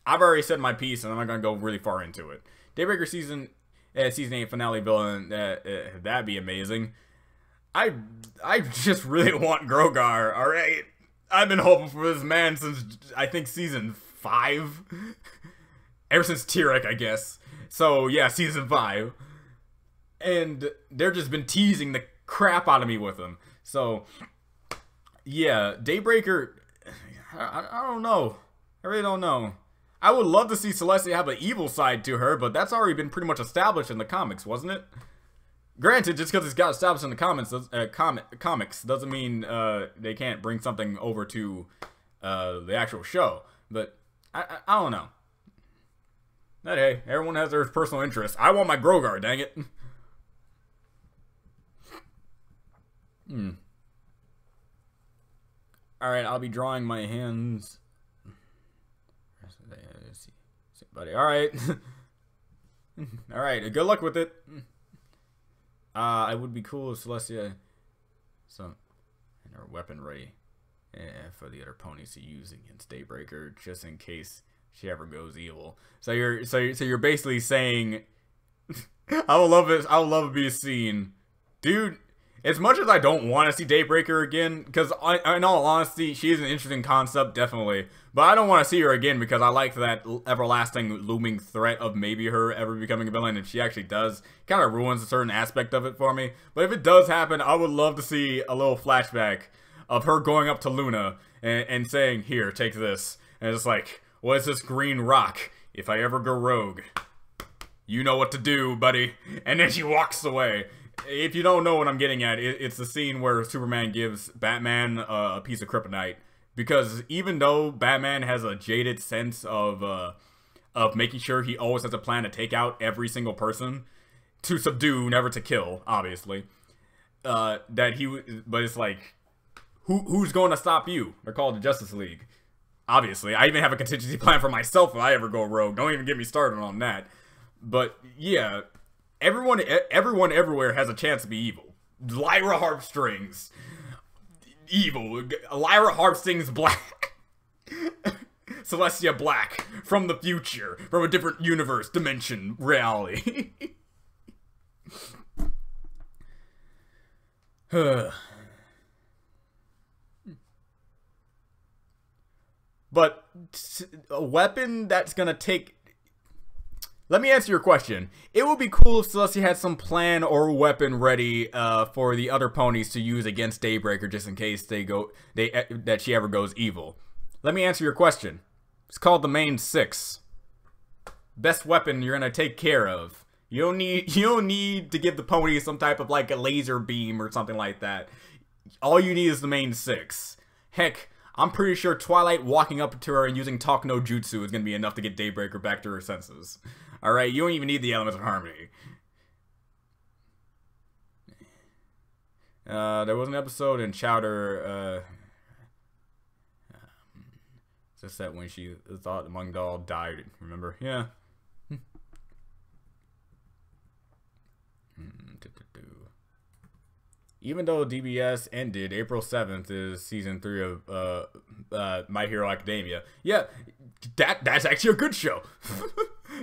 I've already said my piece, and I'm not going to go really far into it. Daybreaker season season 8 finale villain. That'd be amazing. I just really want Grogar. All right, I've been hoping for this man since I think season 5, ever since Tyrek, I guess. So yeah, season 5, and they've just been teasing the crap out of me with him. So yeah, Daybreaker. I don't know. I really don't know. I would love to see Celestia have an evil side to her, but that's already been pretty much established in the comics, wasn't it? Granted, just because it's got established in the comics doesn't mean they can't bring something over to the actual show. But I don't know. But hey, everyone has their personal interests. I want my Grogar, dang it. Alright, I'll be drawing my hands. Buddy, alright. Alright, good luck with it. It would be cool if Celestia and her weapon ready for the other ponies to use against Daybreaker, just in case she ever goes evil. So you're basically saying I would love to be seen. Dude, as much as I don't want to see Daybreaker again, because in all honesty, she is an interesting concept, definitely. But I don't want to see her again because I like that everlasting looming threat of maybe her ever becoming a villain. If she actually does, kind of ruins a certain aspect of it for me. But if it does happen, I would love to see a little flashback of her going up to Luna and saying, "Here, take this." And it's like, "What is this green rock? If I ever go rogue, you know what to do, buddy." And then she walks away. If you don't know what I'm getting at, it's the scene where Superman gives Batman a piece of kryptonite. Because even though Batman has a jaded sense of making sure he always has a plan to take out every single person, to subdue, never to kill, obviously, but it's like, who's going to stop you? They're called the Justice League. Obviously, I even have a contingency plan for myself if I ever go rogue. Don't even get me started on that. But yeah, everyone everywhere has a chance to be evil. Lyra Harpstrings. Evil. Lyra Harpstrings Black. Celestia Black. From the future. From a different universe, dimension, reality. But a weapon that's gonna take... Let me answer your question. It would be cool if Celestia had some plan or weapon ready for the other ponies to use against Daybreaker, just in case that she ever goes evil. Let me answer your question. It's called the main 6. Best weapon you're gonna take care of. You don't need to give the ponies some type of like a laser beam or something like that. All you need is the main 6. Heck, I'm pretty sure Twilight walking up to her and using Talk No Jutsu is gonna be enough to get Daybreaker back to her senses. Alright, you don't even need the elements of harmony. There was an episode in Chowder, just that when she thought the Mungdal died, remember? Yeah. Even though DBS ended, April 7th is season 3 of My Hero Academia. Yeah, that's actually a good show.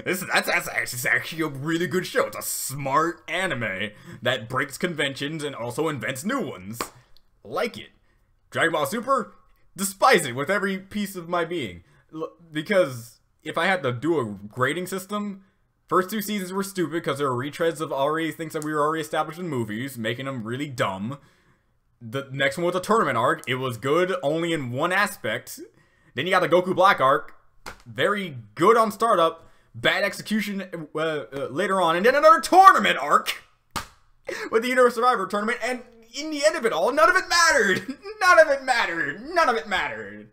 That's actually a really good show. It's a smart anime that breaks conventions and also invents new ones. Like it. Dragon Ball Super? Despise it with every piece of my being. Because if I had to do a grading system, first 2 seasons were stupid because they were retreads of things that we were already established in movies, making them really dumb. The next one was a tournament arc. It was good only in one aspect. Then you got the Goku Black arc. Very good on startup. Bad execution later on. And then another tournament arc with the Universe Survivor tournament. And in the end of it all, none of it mattered. None of it mattered. None of it mattered.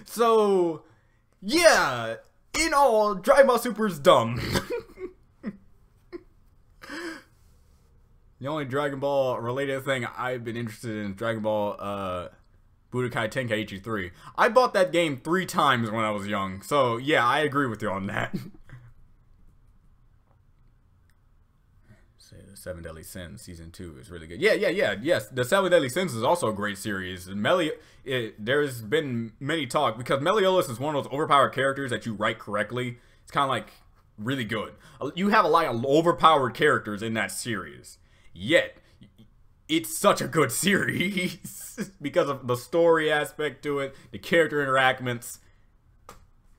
So, yeah. In all, Dragon Ball Super is dumb. The only Dragon Ball related thing I've been interested in is Dragon Ball Budokai Tenkaichi 3. I bought that game 3 times when I was young, so yeah, I agree with you on that. Say the 7 Deadly Sins season 2 is really good. Yes, the 7 Deadly Sins is also a great series. There's been many talk because Meliodas is one of those overpowered characters that you write correctly. It's kind of like really good. You have a lot of overpowered characters in that series, yet it's such a good series because of the story aspect to it, the character interactions.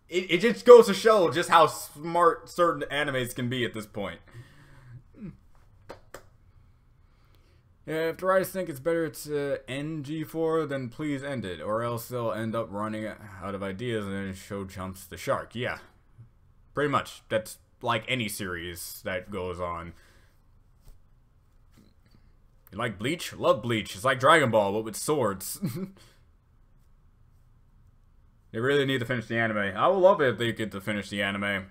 It just goes to show just how smart certain animes can be at this point. Yeah, if the writers think it's better to end G4, then please end it, or else they'll end up running out of ideas and then show jumps the shark. Yeah, pretty much. That's like any series that goes on. You like Bleach? Love Bleach. It's like Dragon Ball, but with swords. They really need to finish the anime. I would love it if they get to finish the anime.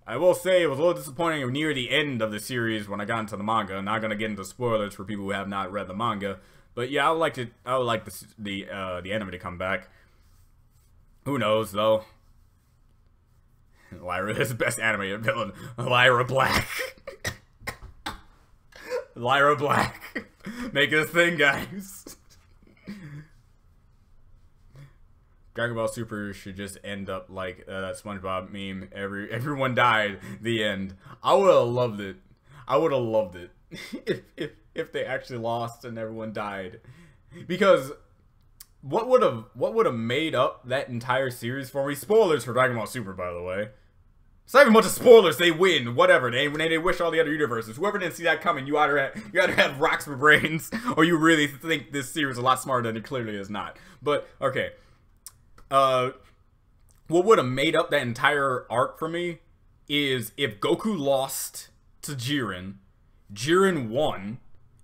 I will say it was a little disappointing near the end of the series when I got into the manga. I'm not gonna get into spoilers for people who have not read the manga, but yeah, I would like the anime to come back. Who knows though? Lyra is the best animated villain. Lyra Black. Lyra Black. Make it a thing, guys. Dragon Ball Super should just end up like that SpongeBob meme. Everyone died. The end. I would have loved it. I would have loved it if they actually lost and everyone died. Because what would have made up that entire series for me? Spoilers for Dragon Ball Super, by the way. It's not even a bunch of spoilers. They win. Whatever. They wish all the other universes. Whoever didn't see that coming, you either have rocks for brains, or you really think this series is a lot smarter than it clearly is not. But okay. What would have made up that entire arc for me is if Goku lost to Jiren, Jiren won,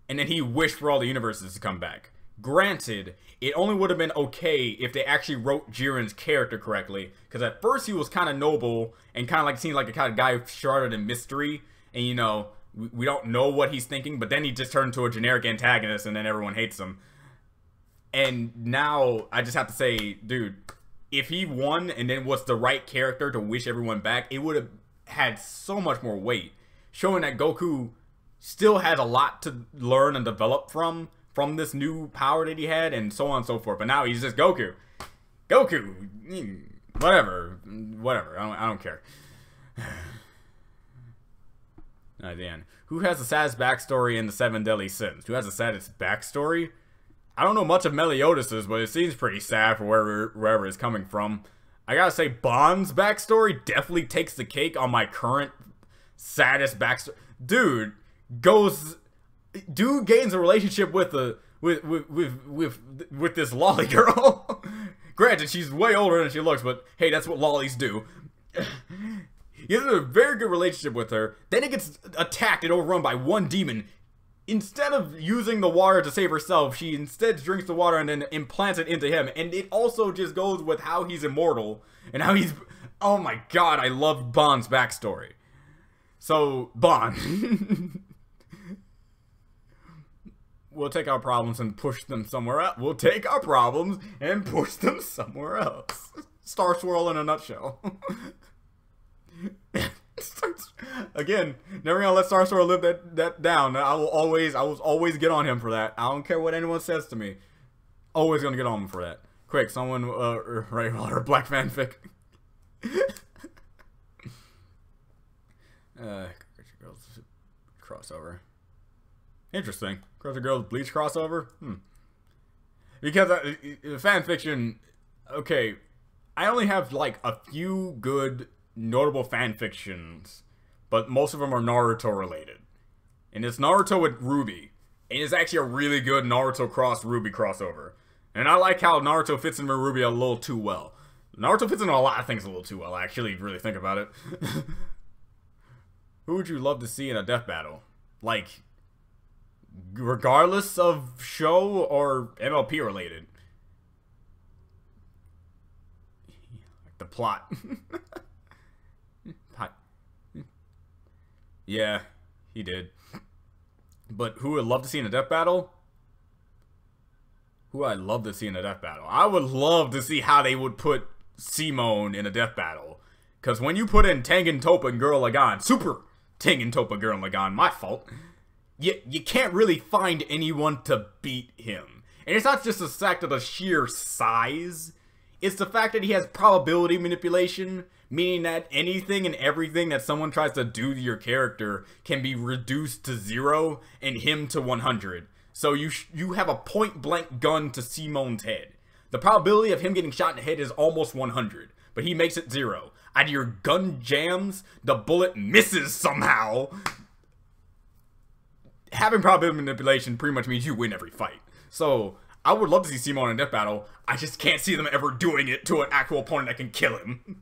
and then he wished for all the universes to come back. Granted, it only would have been okay if they actually wrote Jiren's character correctly, because at first he was kind of noble and kind of like seemed like a kind of guy shrouded in mystery, and you know, we don't know what he's thinking, but then he just turned into a generic antagonist and then everyone hates him. And now I just have to say, dude, if he won and then was the right character to wish everyone back, it would have had so much more weight, showing that Goku still had a lot to learn and develop from this new power that he had, and so on and so forth. But now he's just Goku. Whatever. I don't care. At the end, who has the saddest backstory in the 7 Deadly Sins? Who has the saddest backstory? I don't know much of Meliodas', but it seems pretty sad for wherever it's coming from. I gotta say, Bond's backstory definitely takes the cake on my current saddest backstory. Dude gains a relationship with this lolly girl. Granted, she's way older than she looks, but hey, that's what lollies do. He has a very good relationship with her. Then he gets attacked and overrun by one demon. Instead of using the water to save herself, she instead drinks the water and then implants it into him. And it also just goes with how he's immortal and how he's... Oh my god, I love Bond's backstory. So, Bond. We'll take our problems and push them somewhere else. We'll take our problems and push them somewhere else. Star Swirl in a nutshell. Again, never gonna let Star Swirl live that down. I will always get on him for that. I don't care what anyone says to me. Always gonna get on him for that. Quick, someone write her black fanfic. Girls crossover. Interesting. Girls Girls Bleach crossover. Because fanfiction. Okay, I only have like a few good notable fanfictions, but most of them are Naruto related. And it's Naruto with Ruby. And it's actually a really good Naruto cross Ruby crossover. And I like how Naruto fits in with Ruby a little too well. Naruto fits into a lot of things a little too well, actually, if you really think about it. Who would you love to see in a death battle? Like, regardless of show or MLP related. Like the plot. Yeah, he did. But who would love to see in a death battle? Who I'd love to see in a death battle? I would love to see how they would put Simone in a death battle. Because when you put in Tengen Toppa and Gurren Lagann, Super Tengen Toppa Gurren Lagann, my fault, you can't really find anyone to beat him. And it's not just the fact of the sheer size. It's the fact that he has probability manipulation, meaning that anything and everything that someone tries to do to your character can be reduced to 0 and him to 100. So you have a point-blank gun to Simone's head. The probability of him getting shot in the head is almost 100, but he makes it 0. Out of your gun jams, the bullet misses somehow. Having probability manipulation pretty much means you win every fight. So, I would love to see Simone in a death battle. I just can't see them ever doing it to an actual opponent that can kill him.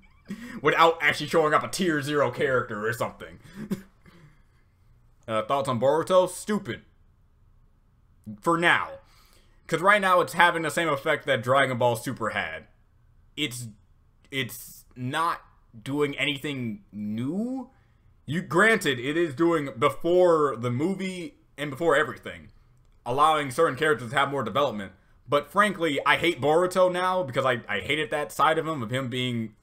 Without actually showing up a tier 0 character or something. Thoughts on Boruto? Stupid. For now. Because right now it's having the same effect that Dragon Ball Super had. It's not doing anything new. Granted, it is doing before the movie and before everything, allowing certain characters to have more development. But frankly, I hate Boruto now because I hated that side of him being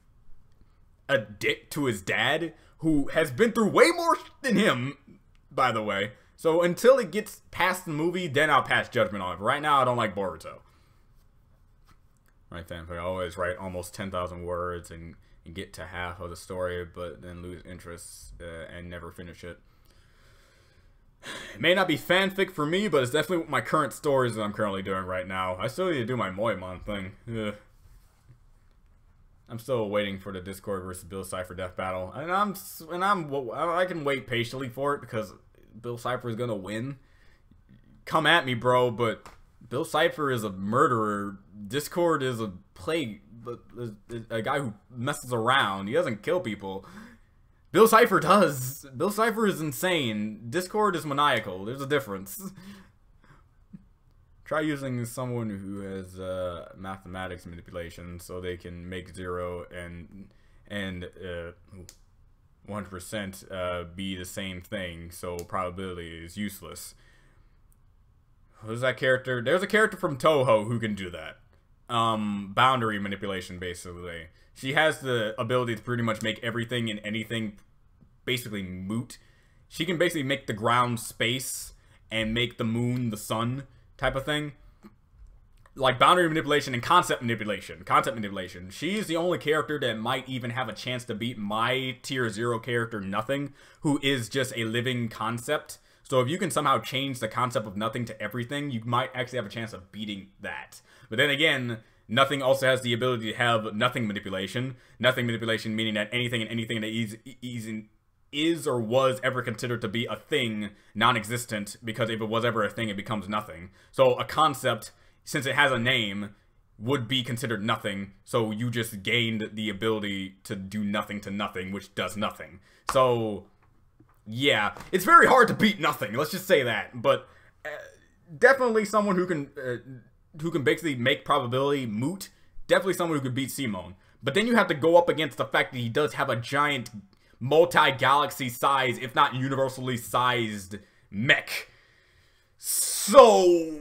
a dick to his dad, who has been through way more than him, by the way. So until it gets past the movie, then I'll pass judgment on it. But right now, I don't like Boruto. Right, fanfic. I always write almost 10,000 words and get to half of the story, but then lose interest and never finish it. It may not be fanfic for me, but it's definitely my current stories that I'm currently doing right now. I still need to do my Moemon thing. Ugh. I'm still waiting for the Discord versus Bill Cipher death battle, and I can wait patiently for it because Bill Cipher is gonna win. Come at me, bro, but Bill Cipher is a murderer. Discord is a plague, a guy who messes around. He doesn't kill people. Bill Cipher does. Bill Cipher is insane. Discord is maniacal. There's a difference. Try using someone who has mathematics manipulation so they can make 0 and 1% be the same thing, so probability is useless. Who's that character? There's a character from Toho who can do that. Boundary manipulation, basically. She has the ability to pretty much make everything and anything basically moot. She can basically make the ground space and make the moon the sun type of thing. Like boundary manipulation and concept manipulation. She's the only character that might even have a chance to beat my tier 0 character, Nothing, who is just a living concept. So if you can somehow change the concept of nothing to everything, you might actually have a chance of beating that. But then again, Nothing also has the ability to have nothing manipulation. Nothing manipulation meaning that anything and anything that is or was ever considered to be a thing, non-existent, because if it was ever a thing, it becomes nothing. So a concept, since it has a name, would be considered nothing, so you just gained the ability to do nothing to nothing, which does nothing. So, yeah, it's very hard to beat Nothing, let's just say that, but definitely someone who can basically make probability moot, definitely someone who could beat Simone. But then you have to go up against the fact that he does have a giant multi-galaxy size, if not universally sized mech. So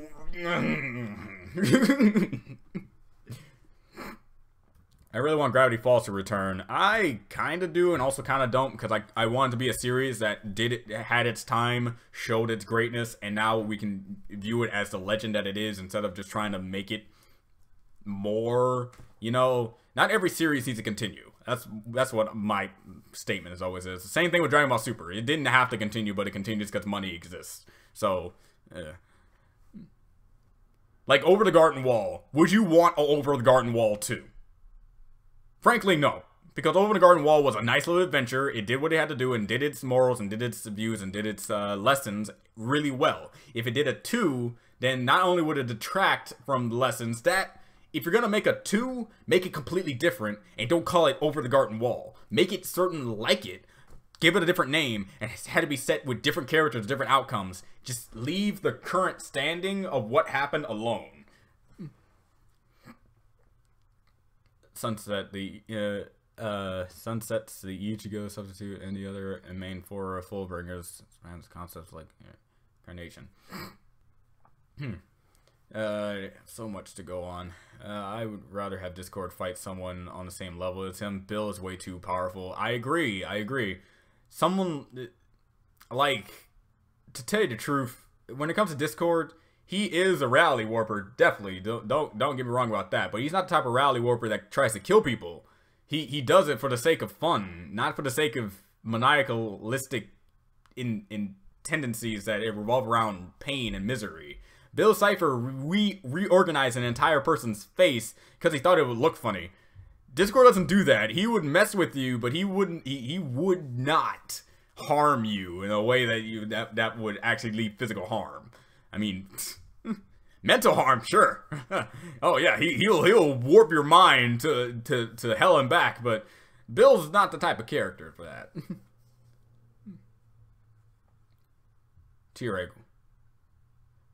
I really want Gravity Falls to return. I kind of do and also kind of don't, because I want it to be a series that had its time, showed its greatness, and now we can view it as the legend that it is instead of just trying to make it more, you know. Not every series needs to continue. That's what my statement always is. The same thing with Dragon Ball Super. It didn't have to continue, but it continues because money exists. So, like Over the Garden Wall. Would you want Over the Garden Wall 2? Frankly, no. Because Over the Garden Wall was a nice little adventure. It did what it had to do and did its morals and did its views and did its lessons really well. If it did a 2, then not only would it detract from the lessons, that if you're going to make a 2, make it completely different and don't call it Over the Garden Wall. Make it certain like it. Give it a different name, and it had to be set with different characters, different outcomes. Just leave the current standing of what happened alone. Sunsets the Ichigo substitute and the other and main for full bringers spans concepts like carnation. So much to go on. I would rather have Discord fight someone on the same level as him. Bill is way too powerful. I agree. Someone, like, to tell you the truth, when it comes to Discord, he is a rally warper, definitely. Don't get me wrong about that. But he's not the type of rally warper that tries to kill people. He does it for the sake of fun, not for the sake of maniacalistic in tendencies that revolve around pain and misery. Bill Cipher reorganized an entire person's face because he thought it would look funny. Discord doesn't do that. He would mess with you, but he wouldn't. He would not harm you in a way that would actually lead physical harm. I mean, mental harm, sure. Oh yeah, he'll warp your mind to hell and back. But Bill's not the type of character for that. T-Reg.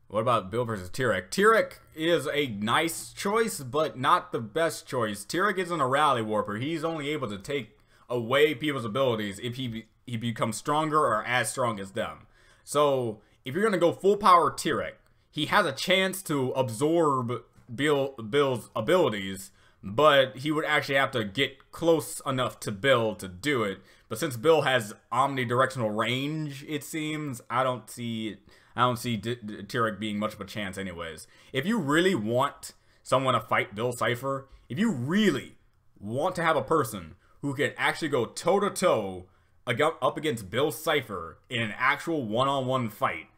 What about Bill versus T-Reg? T-Reg is a nice choice, but not the best choice. T-Reg isn't a rally warper. He's only able to take away people's abilities if he becomes stronger or as strong as them. So if you're gonna go full power T-Reg, he has a chance to absorb Bill's abilities, but he would actually have to get close enough to Bill to do it. But since Bill has omnidirectional range, it seems, I don't see T-Reg being much of a chance anyways. If you really want someone to fight Bill Cipher, if you really want to have a person who can actually go toe-to-toe up against Bill Cipher in an actual one-on-one fight,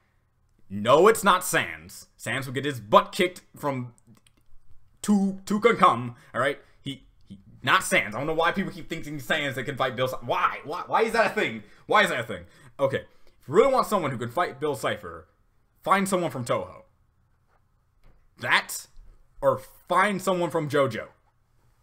no, it's not Sans. Sans will get his butt kicked from to come, alright? Not Sans. I don't know why people keep thinking Sans that can fight Bill Cipher. Why is that a thing? Why is that a thing? Okay, if you really want someone who can fight Bill Cipher, find someone from Toho. That, or find someone from JoJo.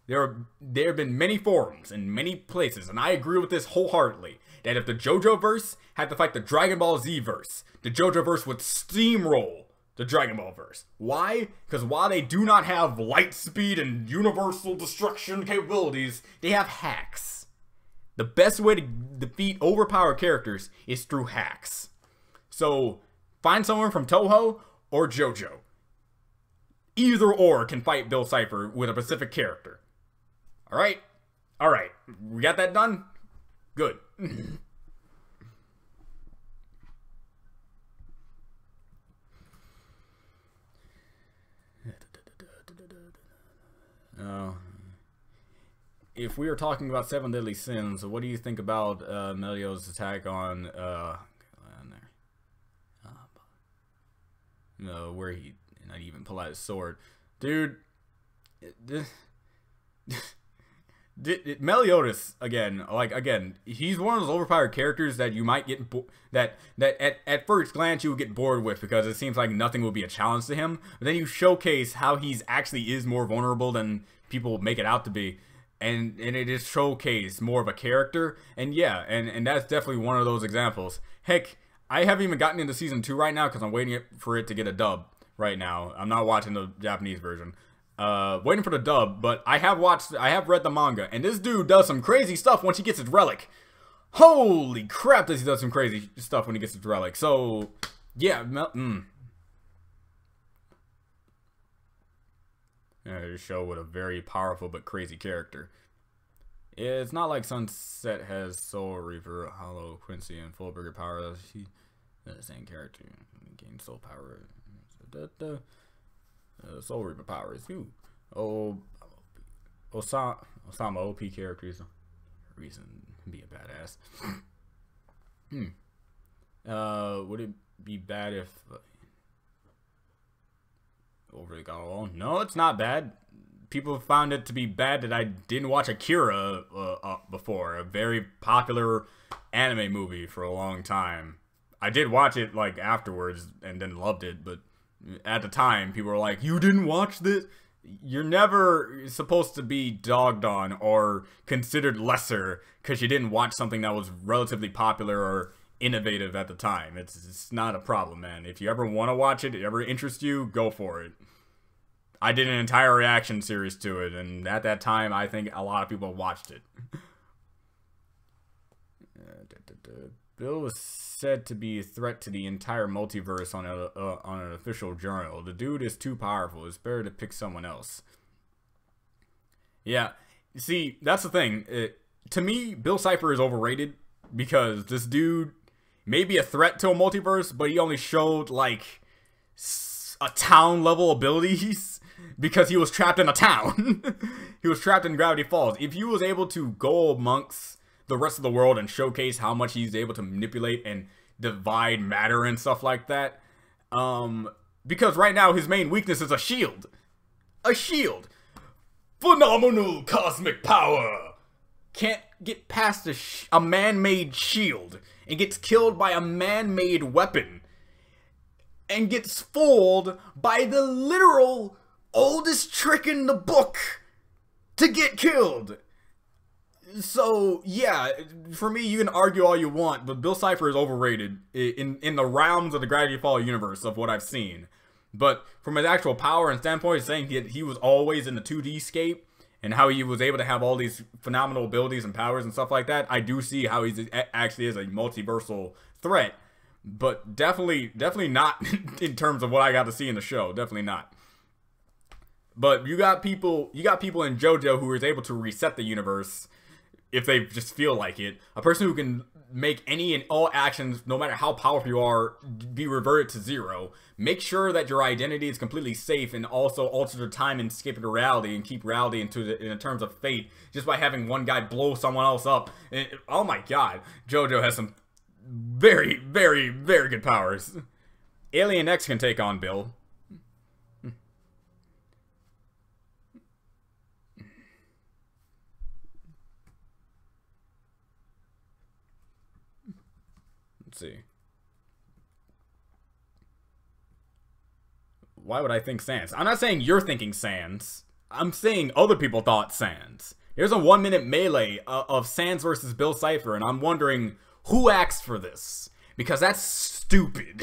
There have been many forums and many places, and I agree with this wholeheartedly, that if the JoJo verse had to fight the Dragon Ball Z verse, the JoJo verse would steamroll the Dragon Ball verse. Why? Because while they do not have light speed and universal destruction capabilities, they have hacks. The best way to defeat overpowered characters is through hacks. So find someone from Toho or JoJo. Either or can fight Bill Cipher with a specific character. Alright? Alright. We got that done? Good. If we are talking about 7 deadly sins, what do you think about Melio's attack on where he not even pull out his sword, dude? Meliodas again, he's one of those overpowered characters that you might get that at first glance you would get bored with because it seems like nothing will be a challenge to him. But then you showcase how he's actually is more vulnerable than people make it out to be, and it is showcased more of a character. And yeah, and that's definitely one of those examples. Heck, I haven't even gotten into season 2 right now because I'm waiting for it to get a dub right now. I'm not watching the Japanese version. Waiting for the dub, but I have read the manga, and this dude does some crazy stuff once he gets his relic. Holy crap, does he does some crazy stuff when he gets his relic. So, yeah, a show with a very powerful but crazy character. It's not like Sunset has Soul Reaper, Hollow, Quincy, and Full Burger Power. They're the same character. Gain Soul Power. Soul Reaper power is who? Osama OP characters. Reason to be a badass. Would it be bad if overly got along? No, it's not bad. People found it to be bad that I didn't watch Akira before, a very popular anime movie for a long time. I did watch it like afterwards and then loved it, but at the time, people were like, "You didn't watch this?" You're never supposed to be dogged on or considered lesser because you didn't watch something that was relatively popular or innovative at the time. It's not a problem, man. If you ever want to watch it, it ever interests you, go for it. I did an entire reaction series to it, and at that time, I think a lot of people watched it. Bill was said to be a threat to the entire multiverse on an official journal. The dude is too powerful. It's better to pick someone else. Yeah, see, that's the thing. To me, Bill Cipher is overrated because this dude may be a threat to a multiverse, but he only showed like a town level abilities. because he was trapped in a town. He was trapped in Gravity Falls. If he was able to go amongst the rest of the world and showcase how much he's able to manipulate and divide matter and stuff like that, because right now his main weakness is a shield. A shield. Phenomenal cosmic power. Can't get past a man-made shield and gets killed by a man-made weapon and gets fooled by the literal oldest trick in the book to get killed. So yeah, for me, you can argue all you want, but Bill Cipher is overrated in the realms of the Gravity Falls universe of what I've seen. But from his actual power and standpoint, saying he was always in the 2D scape and how he was able to have all these phenomenal abilities and powers and stuff like that, I do see how he actually is a multiversal threat. But definitely not in terms of what I got to see in the show. Definitely not. But you got people in JoJo who is able to reset the universe if they just feel like it. A person who can make any and all actions, no matter how powerful you are, be reverted to zero. Make sure that your identity is completely safe, and also alter the time and skip into reality and keep reality in terms of fate just by having one guy blow someone else up. And, oh my god, JoJo has some very, very, very good powers. Alien X can take on Bill. Let's see. Why would I think Sans? I'm not saying you're thinking Sans. I'm saying other people thought Sans. There's a 1-minute melee of Sans versus Bill Cipher, and I'm wondering who asked for this, because that's stupid.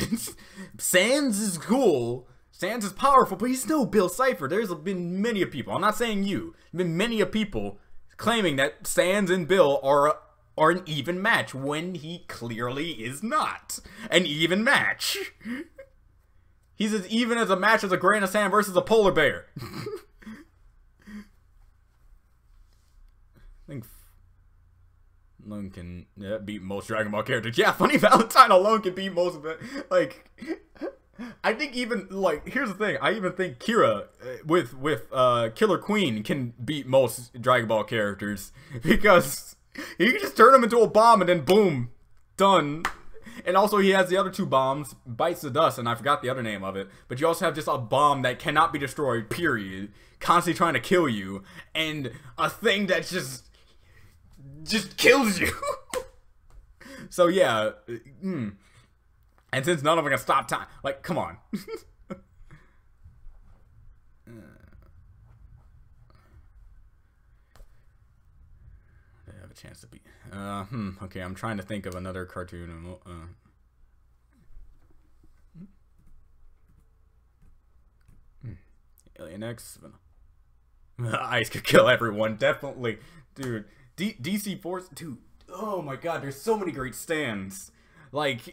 Sans is cool. Sans is powerful, but he's no Bill Cipher. There's been many of people. I'm not saying you. There's been many of people claiming that Sans and Bill are an even match when he clearly is not an even match. He's as even as a match as a grain of sand versus a polar bear. I think alone can beat most Dragon Ball characters. Yeah, Funny Valentine alone can beat most of it. Like, I think even, like, here's the thing. I even think Kira with Killer Queen can beat most Dragon Ball characters, because he can just turn him into a bomb and then boom, done. And also he has the other 2 bombs, Bites the Dust, and I forgot the other name of it. But you also have just a bomb that cannot be destroyed, period. Constantly trying to kill you. And a thing that just kills you. So yeah. And since none of them can stop time, like, come on. They have a chance to beat. Okay, I'm trying to think of another cartoon. Alien X. Ice could kill everyone, definitely, dude. DC Force, dude. Oh my god, there's so many great stands. Like,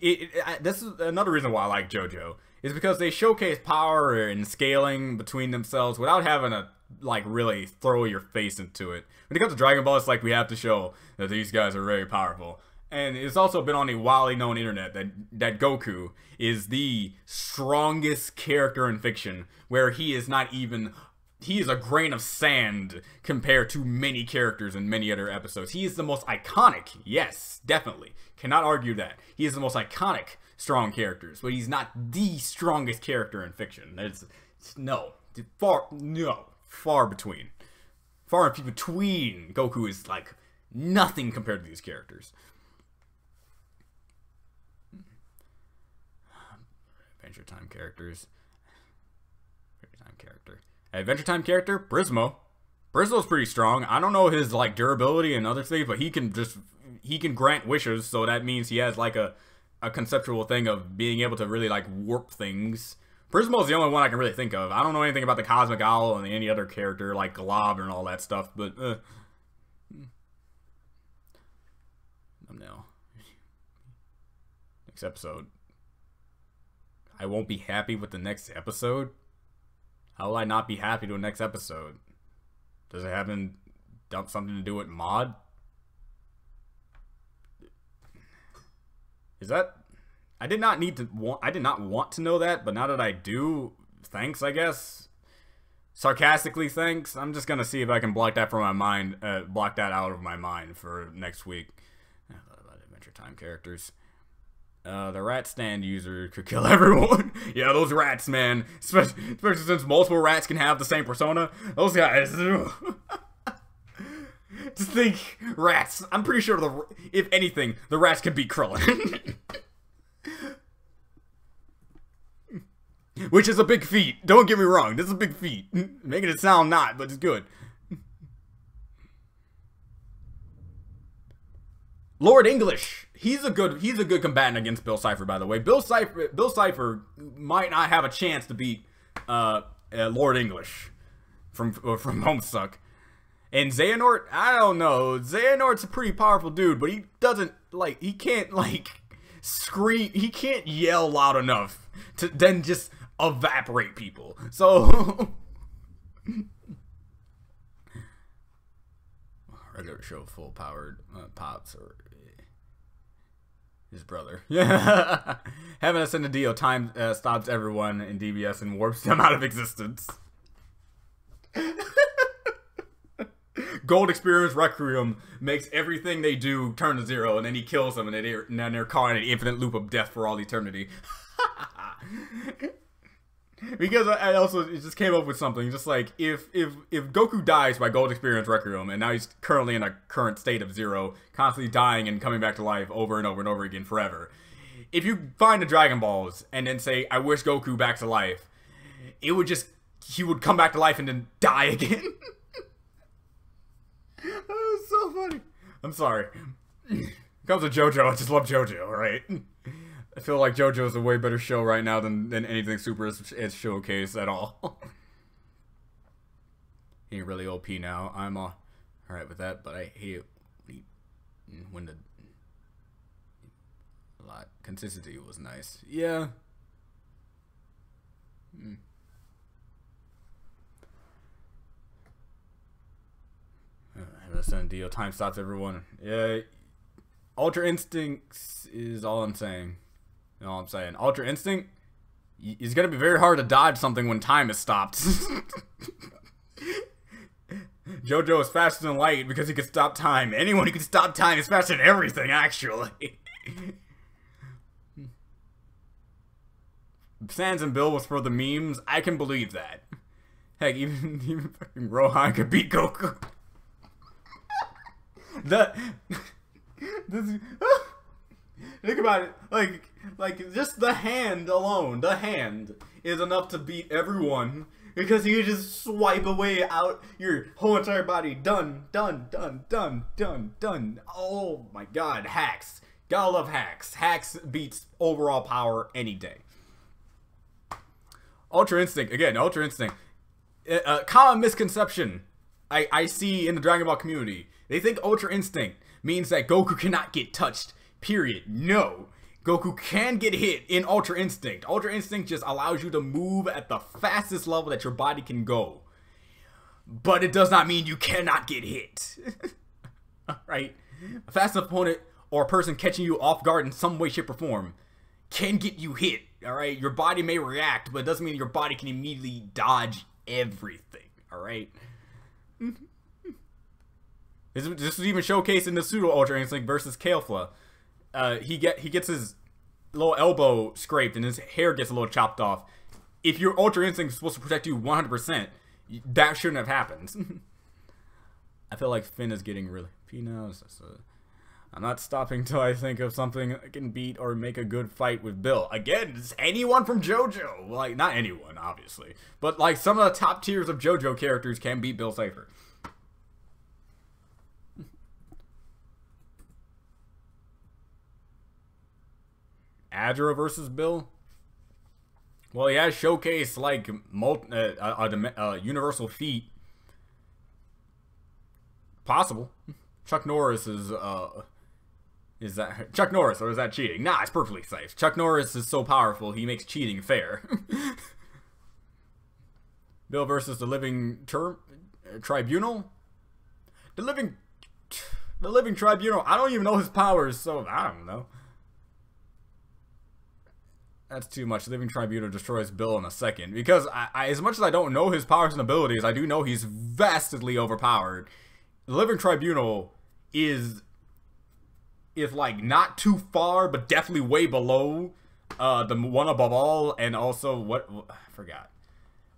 this is another reason why I like JoJo, is because they showcase power and scaling between themselves without having to, like, really throw your face into it. When it comes to Dragon Ball, it's like we have to show that these guys are very powerful. And it's also been on the widely known internet that Goku is the strongest character in fiction, where he is not even... He is a grain of sand compared to many characters in many other episodes. He is the most iconic, yes, definitely. Cannot argue that. He is the most iconic strong characters, but he's not the strongest character in fiction. Far between. Far in between. Goku is like nothing compared to these characters. Adventure Time characters. Adventure Time character, Brismo. Brismo's pretty strong. I don't know his, like, durability and other things, but he can grant wishes, so that means he has, like, a conceptual thing of being able to really, like, warp things. Brismo's the only one I can really think of. I don't know anything about the Cosmic Owl and any other character, like Glob and all that stuff, but, thumbnail. Next episode. I won't be happy with the next episode? How will I not be happy to the next episode? Does it have something to do with mod? Is that... I did not want to know that, but now that I do, thanks, I guess. Sarcastically, thanks. I'm just gonna see if I can block that from my mind, block that out of my mind for next week. I thought about Adventure Time characters. The rat stand user could kill everyone. Yeah, those rats, man. Especially since multiple rats can have the same persona. Those guys. Just think, rats. I'm pretty sure if anything, the rats can beat Krillin. Which is a big feat. Don't get me wrong. This is a big feat. Making it sound not, but it's good. Lord English. He's a good combatant against Bill Cipher, by the way. Bill Cipher might not have a chance to beat Lord English from Homestuck. And Xehanort, I don't know. Xehanort's a pretty powerful dude, but he doesn't he can't scream. He can't yell loud enough to then just evaporate people. So regular show full powered pops or his brother. Yeah. Having us in the deal time stops everyone in DBS and warps them out of existence. Gold Experience Requiem makes everything they do turn to 0, and then he kills them, and then they're caught in an infinite loop of death for all eternity. Because I also just came up with something, just like, if Goku dies by Gold Experience Requiem, and now he's currently in a current state of 0, constantly dying and coming back to life over and over and over again forever. If you find the Dragon Balls, and then say, I wish Goku back to life, he would come back to life and then die again. That was so funny. I'm sorry. Comes to JoJo, I just love JoJo, right? I feel like JoJo is a way better show right now than anything Super is showcased at all. He ain't really OP now. I'm alright with that, but I hate it when the consistency was nice. Yeah. Listen, deal. Time stops everyone. Yeah. Ultra Instinct is all I'm saying. You know all I'm saying. Ultra Instinct is going to be very hard to dodge something when time is stopped. JoJo is faster than light because he can stop time. Anyone who can stop time is faster than everything, actually. Sans and Bill was for the memes. I can believe that. Heck, even fucking Rohan could beat Goku. Think about it, like just the hand alone, the hand is enough to beat everyone because you just swipe away out your whole entire body. Done. Oh my god, hacks. Gotta love hacks. Hacks beats overall power any day. Ultra Instinct, again, Ultra Instinct. Common misconception I see in the Dragon Ball community. They think Ultra Instinct means that Goku cannot get touched, period. No. Goku can get hit in Ultra Instinct. Ultra Instinct just allows you to move at the fastest level that your body can go. But it does not mean you cannot get hit. Alright? A fast opponent or a person catching you off guard in some way, shape, or form can get you hit. Alright? Your body may react, but it doesn't mean your body can immediately dodge everything. Alright? This was even showcased in the Pseudo Ultra Instinct versus Kalefla. He gets his little elbow scraped and his hair gets a little chopped off. If your Ultra Instinct is supposed to protect you 100%, that shouldn't have happened. I feel like Finn is getting really... I'm not stopping till I think of something I can beat or make a good fight with Bill. Again, it's anyone from JoJo. Like, not anyone, obviously. But, like, some of the top tiers of JoJo characters can beat Bill Cipher. Adra versus Bill? Well, he has showcased, like, a universal feat. Possible. Chuck Norris is that Chuck Norris, or is that cheating? Nah, it's perfectly safe. Chuck Norris is so powerful, he makes cheating fair. Bill versus the Living Tribunal? The Living Tribunal, I don't even know his powers, so I don't know. That's too much. Living Tribunal destroys Bill in a second. Because I as much as I don't know his powers and abilities, I do know he's vastly overpowered. Living Tribunal is like not too far, but definitely way below the one above all, and also what I forgot.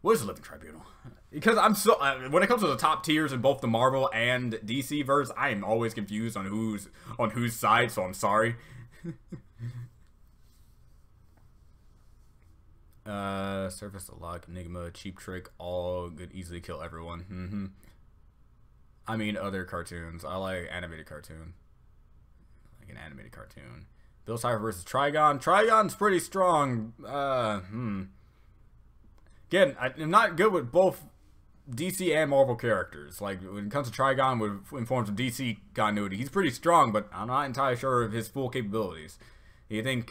What is the Living Tribunal? Because I'm so when it comes to the top tiers in both the Marvel and DC verse, I am always confused on whose side. So I'm sorry. Surface Lock, Enigma, Cheap Trick, all could easily kill everyone. I mean, other cartoons. I like animated cartoon. Like an animated cartoon. Bill Cipher versus Trigon. Trigon's pretty strong. Again, I'm not good with both DC and Marvel characters. Like, when it comes to Trigon in forms of DC continuity, he's pretty strong, but I'm not entirely sure of his full capabilities. You think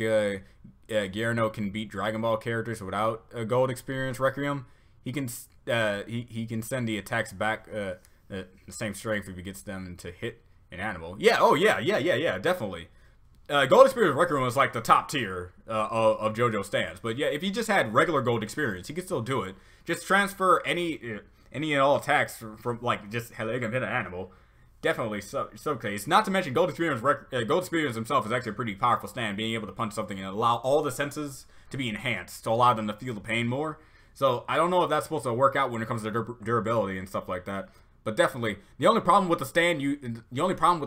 Gyarno can beat Dragon Ball characters without a gold experience Requiem? He can send the attacks back the same strength if he gets them to hit an animal. Yeah, oh yeah, definitely. Gold experience Requiem was like the top tier of JoJo stands, but yeah, if he just had regular gold experience, he could still do it. Just transfer any and all attacks from like just how they can hit an animal. Definitely showcase. Not to mention Gold Experience himself is actually a pretty powerful stand, being able to punch something and allow all the senses to be enhanced to allow them to feel the pain more. So I don't know if that's supposed to work out when it comes to durability and stuff like that. But definitely, the only problem with the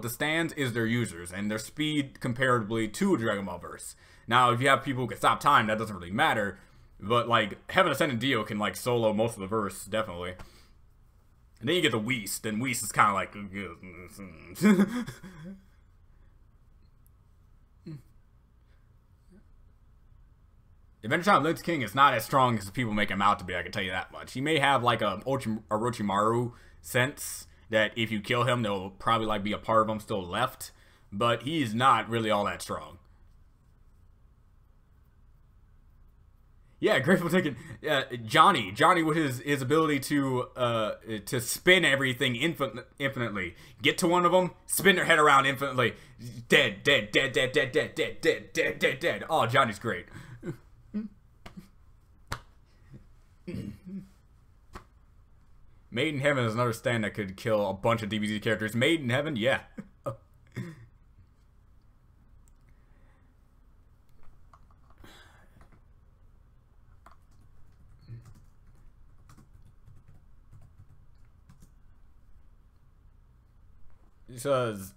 stands is their users and their speed comparatively to Dragon Ball Verse. Now, if you have people who can stop time, that doesn't really matter. But like Heaven Ascended Dio can like solo most of the verse, definitely. And then you get the Whis, then Whis is kind of like... Adventure Time Link's King is not as strong as people make him out to be, I can tell you that much. He may have like a Orochimaru sense that if you kill him, there'll probably like be a part of him still left. But he's not really all that strong. Yeah, Grateful Taken. Johnny with his ability to spin everything infinitely. Get to one of them, spin their head around infinitely. Dead. Oh, Johnny's great. Made in Heaven is another stand that could kill a bunch of DBZ characters. Made in Heaven, yeah. It says,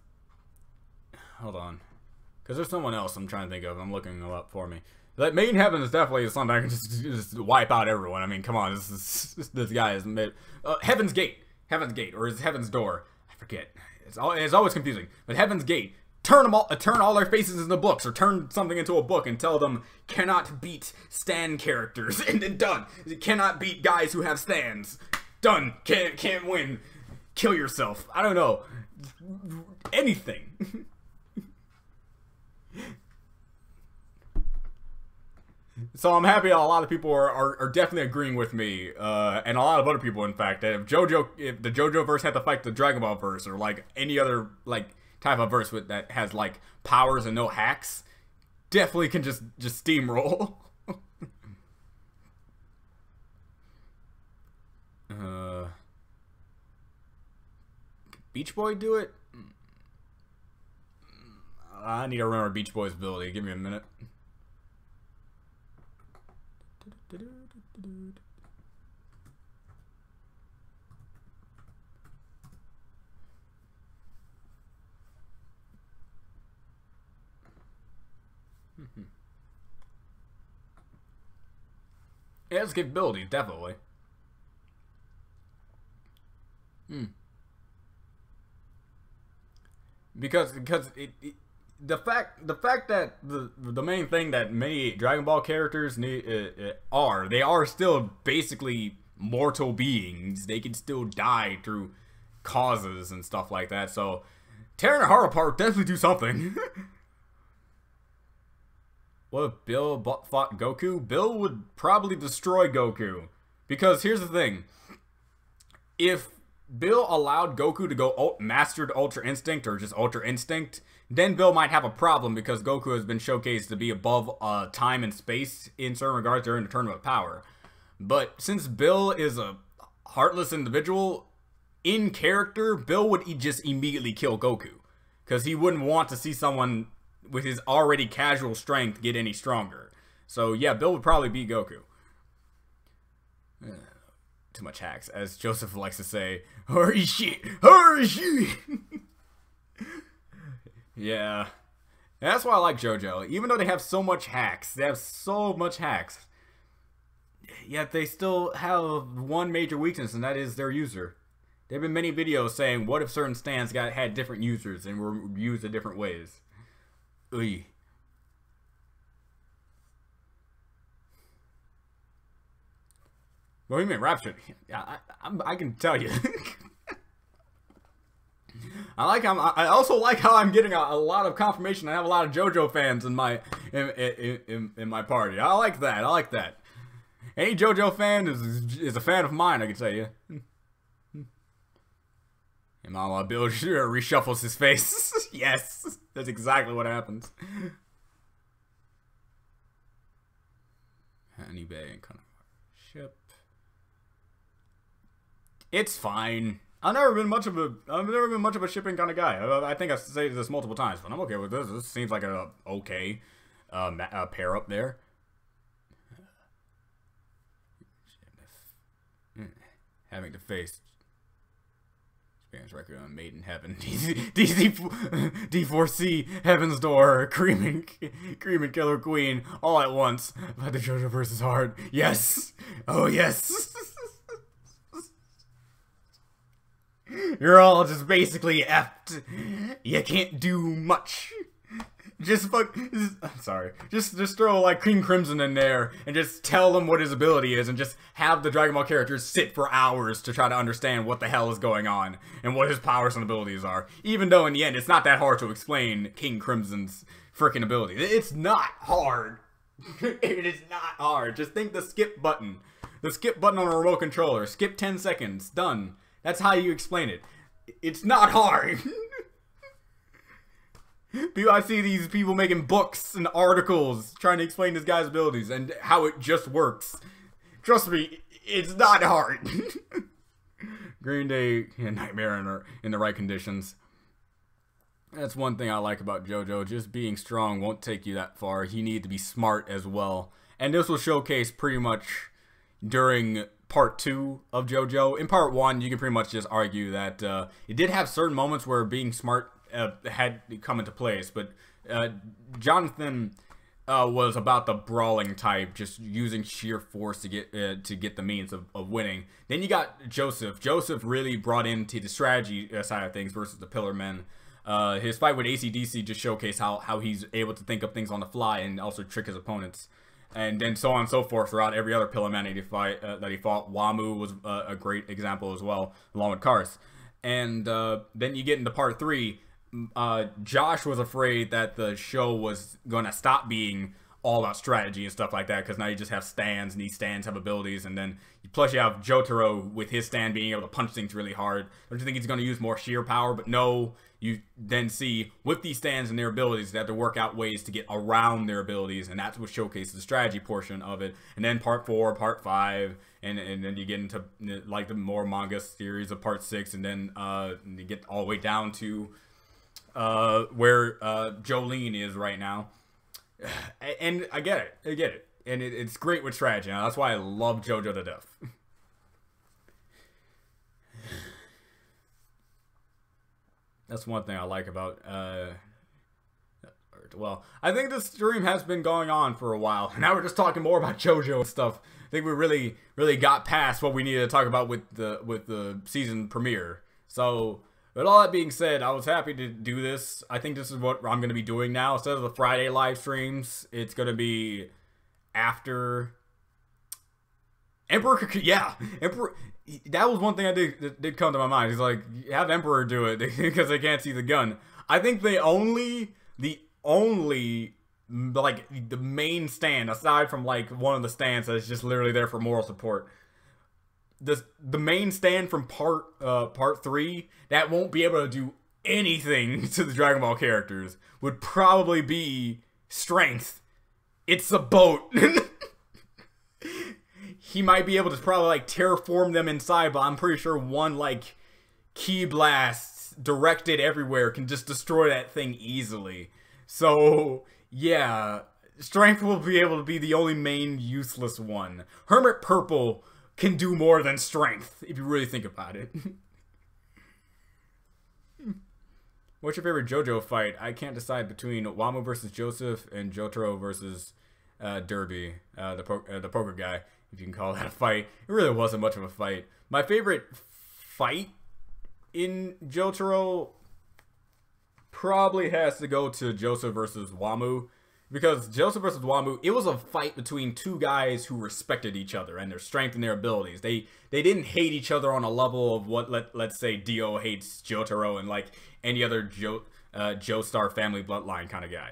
hold on, because there's someone else I'm trying to think of. I'm looking them up for me. That Made in Heaven is definitely something I can just wipe out everyone. I mean, come on, this guy is made. Heaven's Gate, or is Heaven's Door? I forget. It's always confusing. But Heaven's Gate, turn all their faces into books, or turn something into a book and tell them cannot beat stand characters, and then done. Cannot beat guys who have stands. Done. Can't win. Kill yourself. I don't know. Anything. So I'm happy a lot of people are definitely agreeing with me, and a lot of other people, in fact, that if the JoJo verse had to fight the Dragon Ball verse, or like any other like type of verse that has like powers and no hacks, definitely can just steamroll. Beach Boy do it? I need to remember Beach Boy's ability. Give me a minute. It has capabilities, definitely. Because the fact that the main thing that many Dragon Ball characters they are still basically mortal beings. They can still die through causes and stuff like that. So tearing a heart apart definitely do something. What if Bill fought Goku? Bill would probably destroy Goku. Because here's the thing. If Bill allowed Goku to go mastered Ultra Instinct or just Ultra Instinct, then Bill might have a problem because Goku has been showcased to be above time and space in certain regards during the Tournament of Power. But since Bill is a heartless individual, in character, Bill would just immediately kill Goku. Because he wouldn't want to see someone with his already casual strength get any stronger. So yeah, Bill would probably beat Goku. Too much hacks, as Joseph likes to say. Hurry shit! Hurry shit! Yeah. That's why I like JoJo. Even though they have so much hacks, yet they still have one major weakness, and that is their user. There have been many videos saying, what if certain stands had different users and were used in different ways? Uy. What do you mean, Rapture? Yeah, I can tell you. I also like how I'm getting a lot of confirmation. I have a lot of JoJo fans in my party. I like that. Any JoJo fan is a fan of mine, I can tell you. And Mama Bill reshuffles his face. Yes, that's exactly what happens. Honey Bay and kind of ship. It's fine. I've never been much of a shipping kind of guy. I think I've said this multiple times, but I'm okay with this. This seems like a okay pair up there. Having to face experience record on Made in Heaven. D4C, Heaven's Door, Creaming Killer Queen, all at once. But the JoJo verse is hard. Yes! Oh yes! You're all just basically effed. You can't do much. Just throw like King Crimson in there and just tell them what his ability is and just have the Dragon Ball characters sit for hours to try to understand what the hell is going on and what his powers and abilities are. Even though in the end it's not that hard to explain King Crimson's freaking ability. It's not hard. It is not hard. Just think the skip button. The skip button on a remote controller. Skip 10 seconds. Done. That's how you explain it. It's not hard. I see these people making books and articles trying to explain this guy's abilities and how it just works. Trust me, it's not hard. Green Day and Nightmare in the right conditions. That's one thing I like about JoJo. Just being strong won't take you that far. You need to be smart as well. And this was showcased pretty much during part 2 of JoJo. In part 1, you can pretty much just argue that it did have certain moments where being smart had come into place, but Jonathan was about the brawling type, just using sheer force to get the means of winning. Then you got Joseph. Joseph really brought into the strategy side of things versus the Pillar Men. His fight with AC/DC just showcased how he's able to think of things on the fly and also trick his opponents. And then so on and so forth throughout every other Pillar Man that he fought. Wamu was a great example as well, along with Kars. And then you get into part 3. Josh was afraid that the show was going to stop being all about strategy and stuff like that, because now you just have stands, and these stands have abilities, and then plus you have Jotaro with his stand being able to punch things really hard. Don't you think he's going to use more sheer power? But no, you then see with these stands and their abilities, they have to work out ways to get around their abilities, and that's what showcases the strategy portion of it. And then part 4, part 5, and then you get into like the more manga series of part 6, and then you get all the way down to where Jolene is right now. And I get it, and it's great with strategy. Now, that's why I love JoJo to death. That's one thing I like about well, I think this stream has been going on for a while. Now we're just talking more about JoJo and stuff. I think we really got past what we needed to talk about with the season premiere. So with all that being said, I was happy to do this. I think this is what I'm going to be doing now. Instead of the Friday live streams, it's going to be after Emperor. Yeah, Emperor. That was one thing that did come to my mind. He's like, have Emperor do it because they can't see the gun. I think the only like the main stand, aside from like one of the stands that is just literally there for moral support. The main stand from part 3 that won't be able to do anything to the Dragon Ball characters would probably be strength. It's a boat. He might be able to probably like terraform them inside, but I'm pretty sure one like ki blast directed everywhere can just destroy that thing easily. So yeah, strength will be able to be the only main useless one. Hermit Purple can do more than strength if you really think about it. What's your favorite JoJo fight? I can't decide between Wamo versus Joseph and Jotaro versus Derby, the poker guy, if you can call that a fight. It really wasn't much of a fight. My favorite fight in Jotaro probably has to go to Joseph versus Wamo. Because Joseph versus Wamo, it was a fight between two guys who respected each other and their strength and their abilities. They didn't hate each other on a level of what let's say Dio hates Jotaro and like any other Joestar family bloodline kind of guy.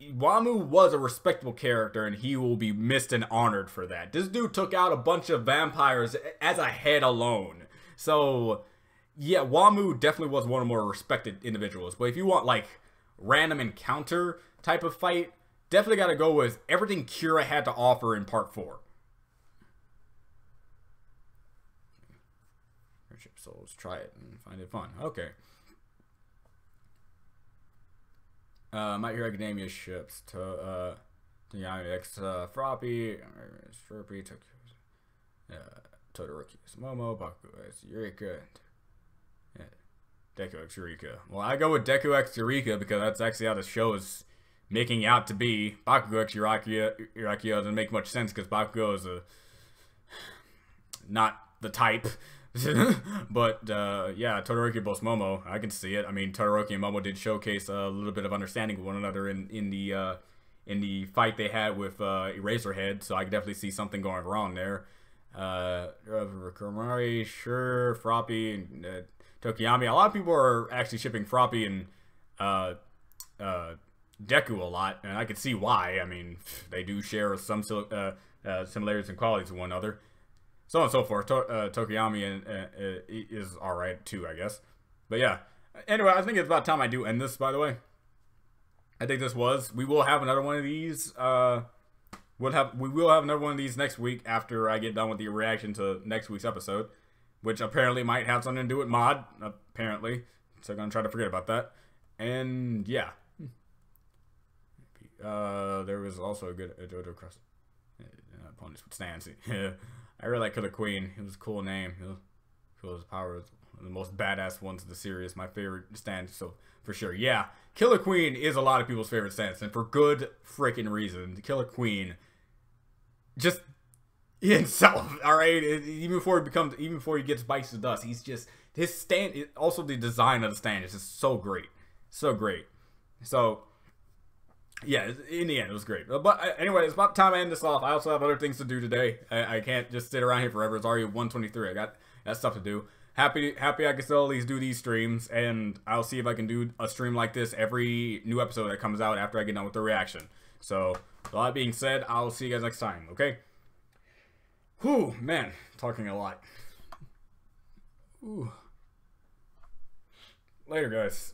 Wamo was a respectable character and he will be missed and honored for that. This dude took out a bunch of vampires as a head alone. So yeah, Wamo definitely was one of the more respected individuals. But if you want like random encounter type of fight, definitely got to go with everything Kira had to offer in part 4. So let's try it and find it fun. Okay. My Hero Academia ships to X Froppy, Stroopy, Todoroki, Momo, Baku, Eureka, and Deku X Eureka. Well, I go with Deku X Eureka because that's actually how the show is making out to be. Bakugo X Eureka doesn't make much sense because Bakugo is not the type. But yeah, Todoroki both Momo, I can see it. I mean, Todoroki and Momo did showcase a little bit of understanding of one another in the fight they had with Eraserhead, so I can definitely see something going wrong there. Kamari, sure, Froppy, and Tokiyami. A lot of people are actually shipping Froppy and Deku a lot, and I can see why. I mean, they do share some similarities and qualities with one another. So on and so forth. Tokiyami is alright too, I guess. But yeah. Anyway, I think it's about time I do end this, by the way. I think this was. We will have another one of these. We will have another one of these next week after I get done with the reaction to next week's episode. Which apparently might have something to do with mod. Apparently. So I'm going to try to forget about that. And yeah. There was also a good JoJo Cross. Opponents with stance. I really like Killer Queen. It was a cool name. His power was one of the most badass ones of the series. My favorite stand, so for sure. Yeah, Killer Queen is a lot of people's favorite stance, and for good freaking reason. Killer Queen, just himself. All right, even before he gets bites to dust, he's just his stand. Also, the design of the stand is just so great, so great. So. Yeah, in the end, it was great. But anyway, it's about time I end this off. I also have other things to do today. I can't just sit around here forever. It's already 1:23. I got stuff to do. Happy I can still at least do these streams, and I'll see if I can do a stream like this every new episode that comes out after I get done with the reaction. So, with all that being said, I'll see you guys next time, okay? Whew, man, talking a lot. Ooh. Later, guys.